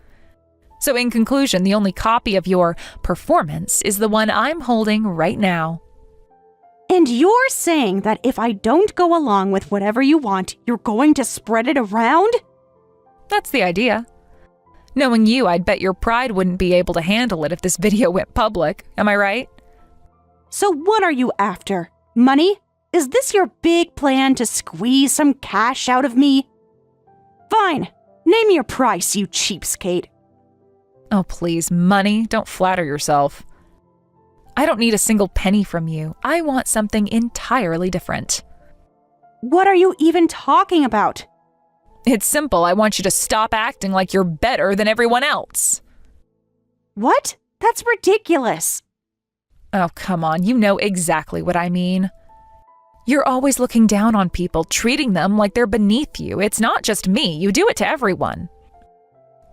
So in conclusion, the only copy of your performance is the one I'm holding right now. And you're saying that if I don't go along with whatever you want, you're going to spread it around? That's the idea. Knowing you, I'd bet your pride wouldn't be able to handle it if this video went public. Am I right? So what are you after? Money? Is this your big plan to squeeze some cash out of me? Fine. Name your price, you cheapskate. Oh, please, money. Don't flatter yourself. I don't need a single penny from you. I want something entirely different. What are you even talking about? It's simple. I want you to stop acting like you're better than everyone else. What? That's ridiculous. Oh, come on. You know exactly what I mean. You're always looking down on people, treating them like they're beneath you. It's not just me. You do it to everyone.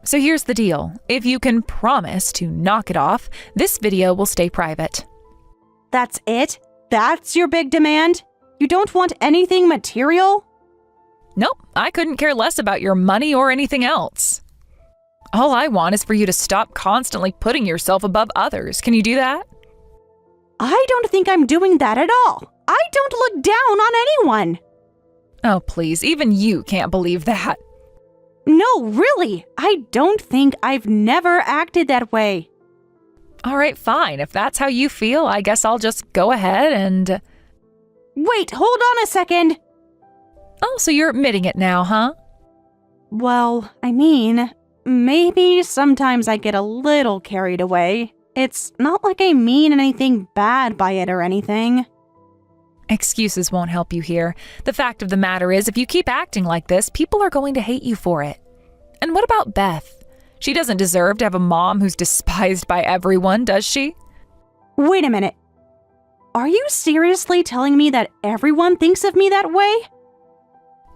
So here's the deal. If you can promise to knock it off, this video will stay private. That's it? That's your big demand? You don't want anything material? Nope, I couldn't care less about your money or anything else. All I want is for you to stop constantly putting yourself above others. Can you do that? I don't think I'm doing that at all. I don't look down on anyone. Oh, please, even you can't believe that. No, really, I don't think I've never acted that way. All right, fine. If that's how you feel, I guess I'll just go ahead and... Wait, hold on a second. Oh, so you're admitting it now, huh? Well, I mean, maybe sometimes I get a little carried away. It's not like I mean anything bad by it or anything. Excuses won't help you here. The fact of the matter is, if you keep acting like this, people are going to hate you for it. And what about Beth? She doesn't deserve to have a mom who's despised by everyone, does she? Wait a minute. Are you seriously telling me that everyone thinks of me that way?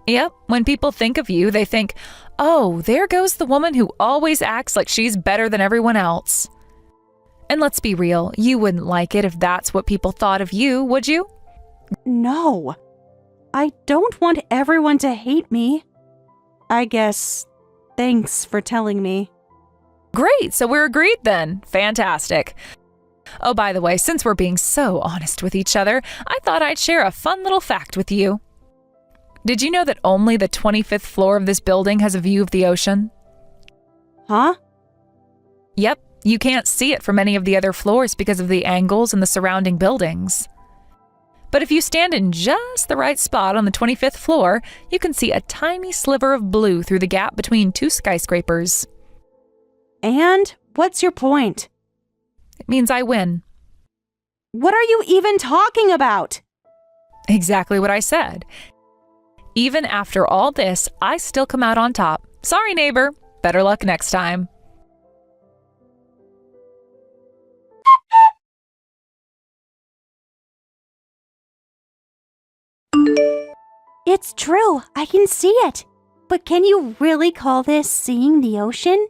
Yep, when people think of you, they think, oh, there goes the woman who always acts like she's better than everyone else. And let's be real, you wouldn't like it if that's what people thought of you, would you? No. I don't want everyone to hate me. I guess, thanks for telling me. Great, so we're agreed then. Fantastic. Oh, by the way, since we're being so honest with each other, I thought I'd share a fun little fact with you. Did you know that only the 25th floor of this building has a view of the ocean? Huh? Yep, you can't see it from any of the other floors because of the angles and the surrounding buildings. But if you stand in just the right spot on the 25th floor, you can see a tiny sliver of blue through the gap between two skyscrapers. And what's your point? It means I win. What are you even talking about? Exactly what I said. Even after all this, I still come out on top. Sorry, neighbor. Better luck next time. It's true, I can see it. But can you really call this seeing the ocean?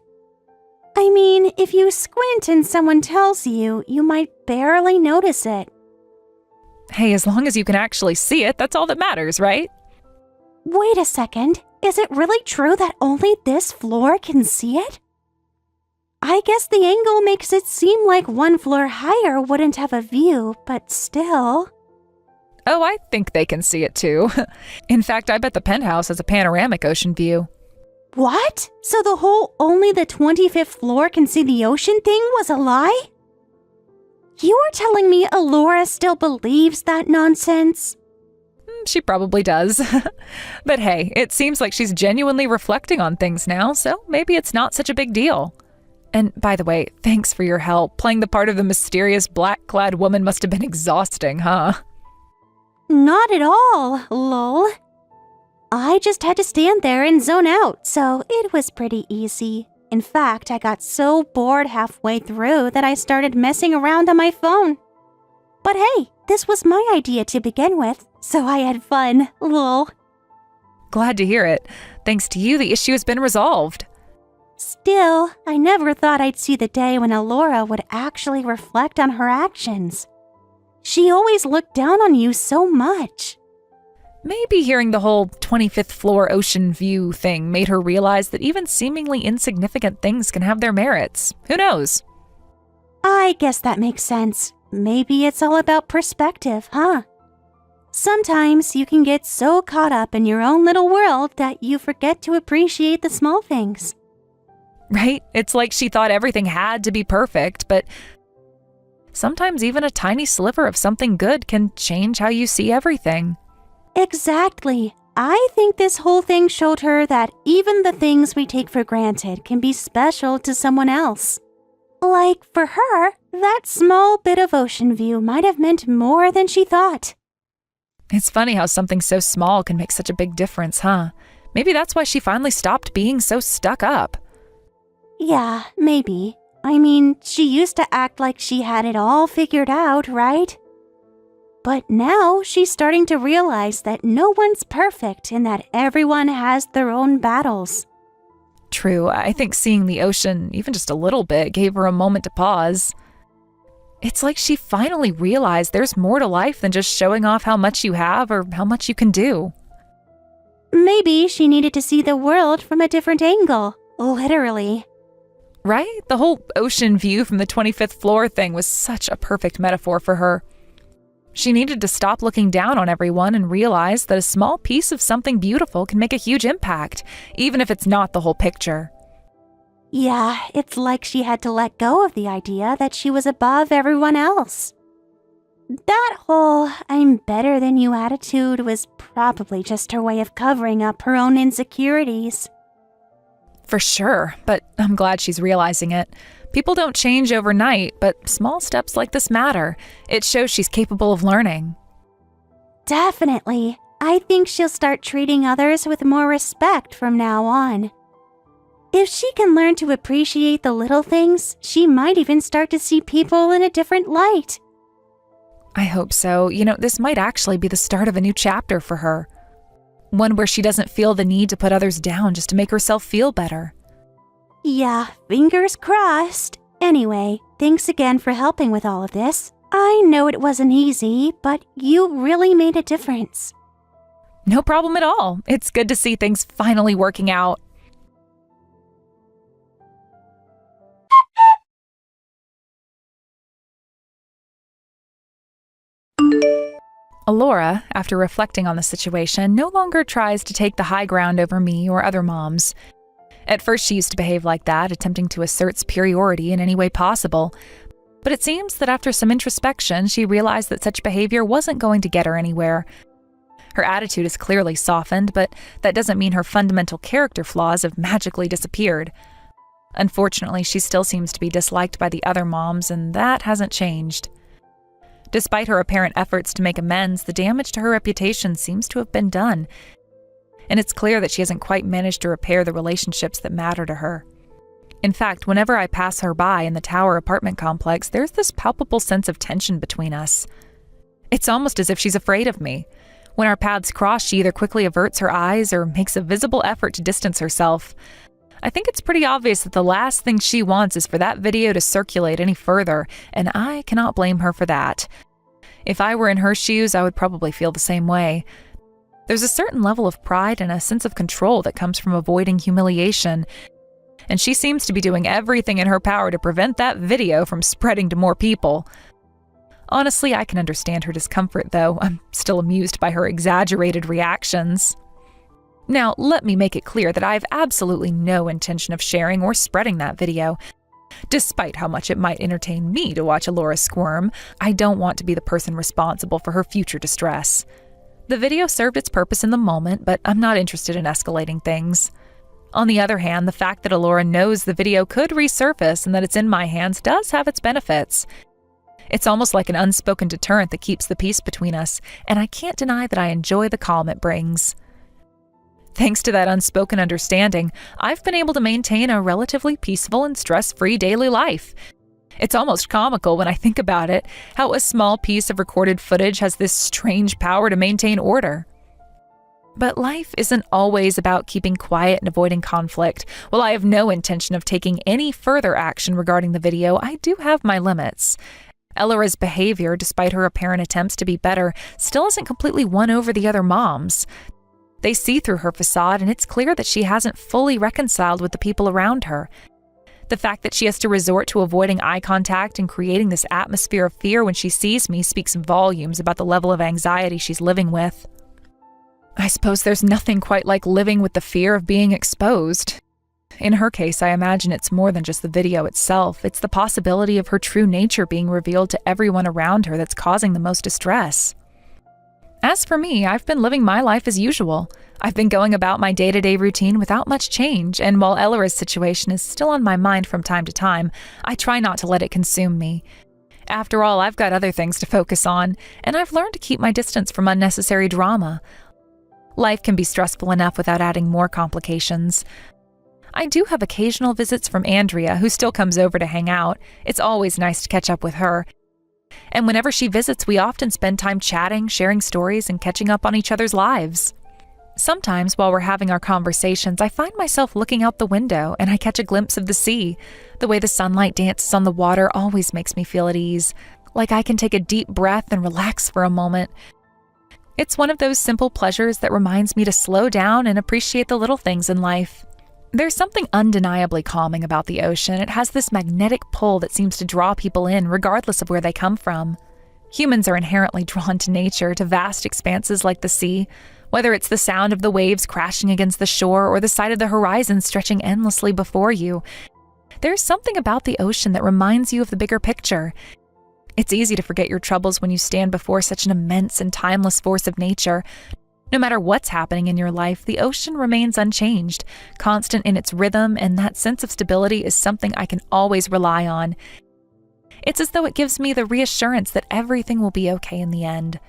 I mean, if you squint and someone tells you, you might barely notice it. Hey, as long as you can actually see it, that's all that matters, right? Wait a second. Is it really true that only this floor can see it? I guess the angle makes it seem like one floor higher wouldn't have a view, but still. Oh, I think they can see it too. In fact, I bet the penthouse has a panoramic ocean view. What? So the whole only the 25th floor can see the ocean thing was a lie? You are telling me Alora still believes that nonsense? She probably does. But hey, it seems like she's genuinely reflecting on things now, so maybe it's not such a big deal. And by the way, thanks for your help. Playing the part of the mysterious black-clad woman must have been exhausting, huh? Not at all, lol. I just had to stand there and zone out, so it was pretty easy. In fact, I got so bored halfway through that I started messing around on my phone. But hey, this was my idea to begin with, so I had fun, lol. Glad to hear it. Thanks to you, the issue has been resolved. Still, I never thought I'd see the day when Alora would actually reflect on her actions. She always looked down on you so much. Maybe hearing the whole 25th floor ocean view thing made her realize that even seemingly insignificant things can have their merits. Who knows? I guess that makes sense. Maybe it's all about perspective, huh? Sometimes you can get so caught up in your own little world that you forget to appreciate the small things. Right? It's like she thought everything had to be perfect, but sometimes even a tiny sliver of something good can change how you see everything. Exactly. I think this whole thing showed her that even the things we take for granted can be special to someone else. Like, for her, that small bit of ocean view might have meant more than she thought. It's funny how something so small can make such a big difference, huh? Maybe that's why she finally stopped being so stuck up. Yeah, maybe. I mean, she used to act like she had it all figured out, right? But now she's starting to realize that no one's perfect and that everyone has their own battles. True, I think seeing the ocean, even just a little bit, gave her a moment to pause. It's like she finally realized there's more to life than just showing off how much you have or how much you can do. Maybe she needed to see the world from a different angle, literally. Right? The whole ocean view from the 25th floor thing was such a perfect metaphor for her. She needed to stop looking down on everyone and realize that a small piece of something beautiful can make a huge impact, even if it's not the whole picture. Yeah, it's like she had to let go of the idea that she was above everyone else. That whole I'm better than you attitude was probably just her way of covering up her own insecurities. For sure, but I'm glad she's realizing it. People don't change overnight, but small steps like this matter. It shows she's capable of learning. Definitely. I think she'll start treating others with more respect from now on. If she can learn to appreciate the little things, she might even start to see people in a different light. I hope so. This might actually be the start of a new chapter for her. One where she doesn't feel the need to put others down just to make herself feel better. Yeah, fingers crossed. Anyway, thanks again for helping with all of this. I know it wasn't easy, but you really made a difference. No problem at all. It's good to see things finally working out. Alora, after reflecting on the situation, no longer tries to take the high ground over me or other moms. At first, she used to behave like that, attempting to assert superiority in any way possible. But it seems that after some introspection, she realized that such behavior wasn't going to get her anywhere. Her attitude has clearly softened, but that doesn't mean her fundamental character flaws have magically disappeared. Unfortunately, she still seems to be disliked by the other moms, and that hasn't changed. Despite her apparent efforts to make amends, the damage to her reputation seems to have been done. And it's clear that she hasn't quite managed to repair the relationships that matter to her. In fact, whenever I pass her by in the Tower apartment complex, there's this palpable sense of tension between us. It's almost as if she's afraid of me. When our paths cross, she either quickly averts her eyes or makes a visible effort to distance herself. I think it's pretty obvious that the last thing she wants is for that video to circulate any further, and I cannot blame her for that. If I were in her shoes, I would probably feel the same way. There's a certain level of pride and a sense of control that comes from avoiding humiliation, and she seems to be doing everything in her power to prevent that video from spreading to more people. Honestly, I can understand her discomfort, though. I'm still amused by her exaggerated reactions. Now, let me make it clear that I have absolutely no intention of sharing or spreading that video. Despite how much it might entertain me to watch Alora squirm, I don't want to be the person responsible for her future distress. The video served its purpose in the moment, but I'm not interested in escalating things. On the other hand, the fact that Alora knows the video could resurface and that it's in my hands does have its benefits. It's almost like an unspoken deterrent that keeps the peace between us, and I can't deny that I enjoy the calm it brings. Thanks to that unspoken understanding, I've been able to maintain a relatively peaceful and stress-free daily life. It's almost comical when I think about it, how a small piece of recorded footage has this strange power to maintain order. But life isn't always about keeping quiet and avoiding conflict. While I have no intention of taking any further action regarding the video, I do have my limits. Elora's behavior, despite her apparent attempts to be better, still isn't completely won over the other moms. They see through her facade, and it's clear that she hasn't fully reconciled with the people around her. The fact that she has to resort to avoiding eye contact and creating this atmosphere of fear when she sees me speaks volumes about the level of anxiety she's living with. I suppose there's nothing quite like living with the fear of being exposed. In her case, I imagine it's more than just the video itself. It's the possibility of her true nature being revealed to everyone around her that's causing the most distress. As for me, I've been living my life as usual. I've been going about my day-to-day routine without much change, and while Elora's situation is still on my mind from time to time, I try not to let it consume me. After all, I've got other things to focus on, and I've learned to keep my distance from unnecessary drama. Life can be stressful enough without adding more complications. I do have occasional visits from Andrea, who still comes over to hang out. It's always nice to catch up with her. And whenever she visits, we often spend time chatting, sharing stories, and catching up on each other's lives. Sometimes, while we're having our conversations, I find myself looking out the window and I catch a glimpse of the sea. The way the sunlight dances on the water always makes me feel at ease, like I can take a deep breath and relax for a moment. It's one of those simple pleasures that reminds me to slow down and appreciate the little things in life. There's something undeniably calming about the ocean. It has this magnetic pull that seems to draw people in, regardless of where they come from. Humans are inherently drawn to nature, to vast expanses like the sea, whether it's the sound of the waves crashing against the shore or the sight of the horizon stretching endlessly before you. There's something about the ocean that reminds you of the bigger picture. It's easy to forget your troubles when you stand before such an immense and timeless force of nature. No matter what's happening in your life, the ocean remains unchanged, constant in its rhythm, and that sense of stability is something I can always rely on. It's as though it gives me the reassurance that everything will be okay in the end.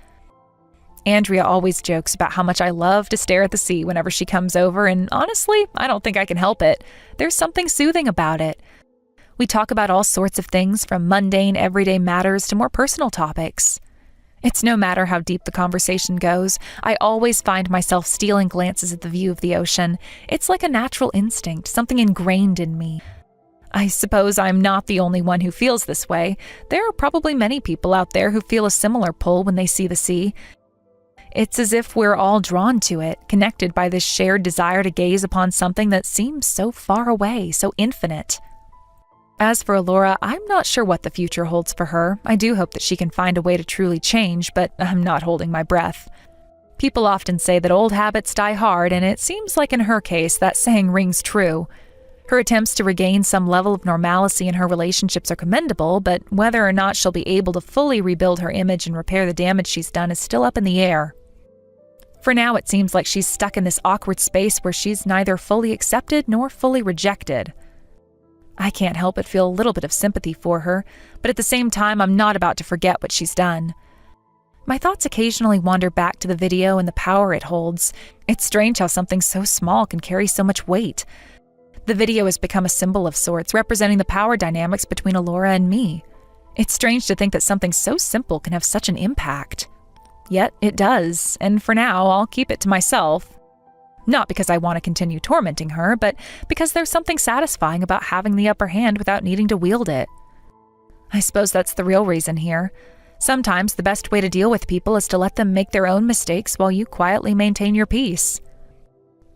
Andrea always jokes about how much I love to stare at the sea whenever she comes over, and honestly, I don't think I can help it. There's something soothing about it. We talk about all sorts of things, from mundane, everyday matters to more personal topics. It's no matter how deep the conversation goes, I always find myself stealing glances at the view of the ocean. It's like a natural instinct, something ingrained in me. I suppose I'm not the only one who feels this way. There are probably many people out there who feel a similar pull when they see the sea. It's as if we're all drawn to it, connected by this shared desire to gaze upon something that seems so far away, so infinite. As for Alora, I'm not sure what the future holds for her. I do hope that she can find a way to truly change, but I'm not holding my breath. People often say that old habits die hard, and it seems like in her case that saying rings true. Her attempts to regain some level of normalcy in her relationships are commendable, but whether or not she'll be able to fully rebuild her image and repair the damage she's done is still up in the air. For now, it seems like she's stuck in this awkward space where she's neither fully accepted nor fully rejected. I can't help but feel a little bit of sympathy for her, but at the same time, I'm not about to forget what she's done. My thoughts occasionally wander back to the video and the power it holds. It's strange how something so small can carry so much weight. The video has become a symbol of sorts, representing the power dynamics between Alora and me. It's strange to think that something so simple can have such an impact. Yet it does, and for now, I'll keep it to myself. Not because I want to continue tormenting her, but because there's something satisfying about having the upper hand without needing to wield it. I suppose that's the real reason here. Sometimes the best way to deal with people is to let them make their own mistakes while you quietly maintain your peace.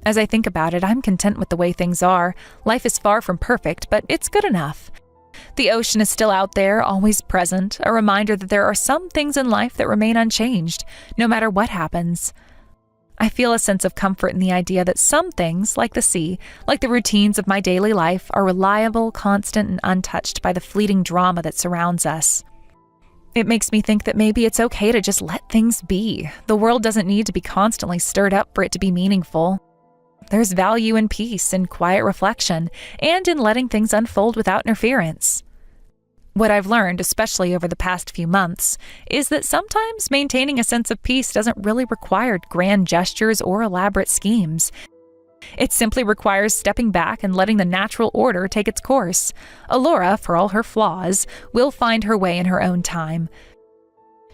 As I think about it, I'm content with the way things are. Life is far from perfect, but it's good enough. The ocean is still out there, always present, a reminder that there are some things in life that remain unchanged, no matter what happens. I feel a sense of comfort in the idea that some things, like the sea, like the routines of my daily life, are reliable, constant, and untouched by the fleeting drama that surrounds us. It makes me think that maybe it's okay to just let things be. The world doesn't need to be constantly stirred up for it to be meaningful. There's value in peace, in quiet reflection, and in letting things unfold without interference. What I've learned, especially over the past few months, is that sometimes maintaining a sense of peace doesn't really require grand gestures or elaborate schemes. It simply requires stepping back and letting the natural order take its course. Alora, for all her flaws, will find her way in her own time.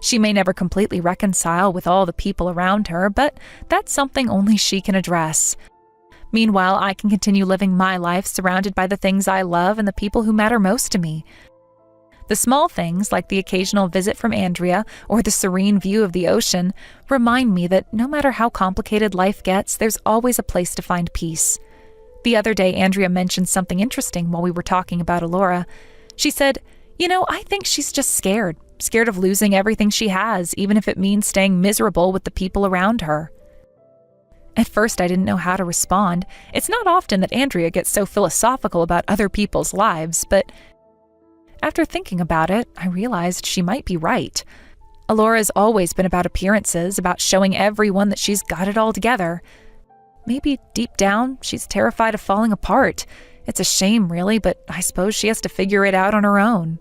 She may never completely reconcile with all the people around her, but that's something only she can address. Meanwhile, I can continue living my life surrounded by the things I love and the people who matter most to me. The small things, like the occasional visit from Andrea or the serene view of the ocean, remind me that no matter how complicated life gets, there's always a place to find peace. The other day, Andrea mentioned something interesting while we were talking about Alora. She said, I think she's just scared of losing everything she has, even if it means staying miserable with the people around her. At first, I didn't know how to respond. It's not often that Andrea gets so philosophical about other people's lives, but after thinking about it, I realized she might be right. Alora's always been about appearances, about showing everyone that she's got it all together. Maybe deep down, she's terrified of falling apart. It's a shame, really, but I suppose she has to figure it out on her own.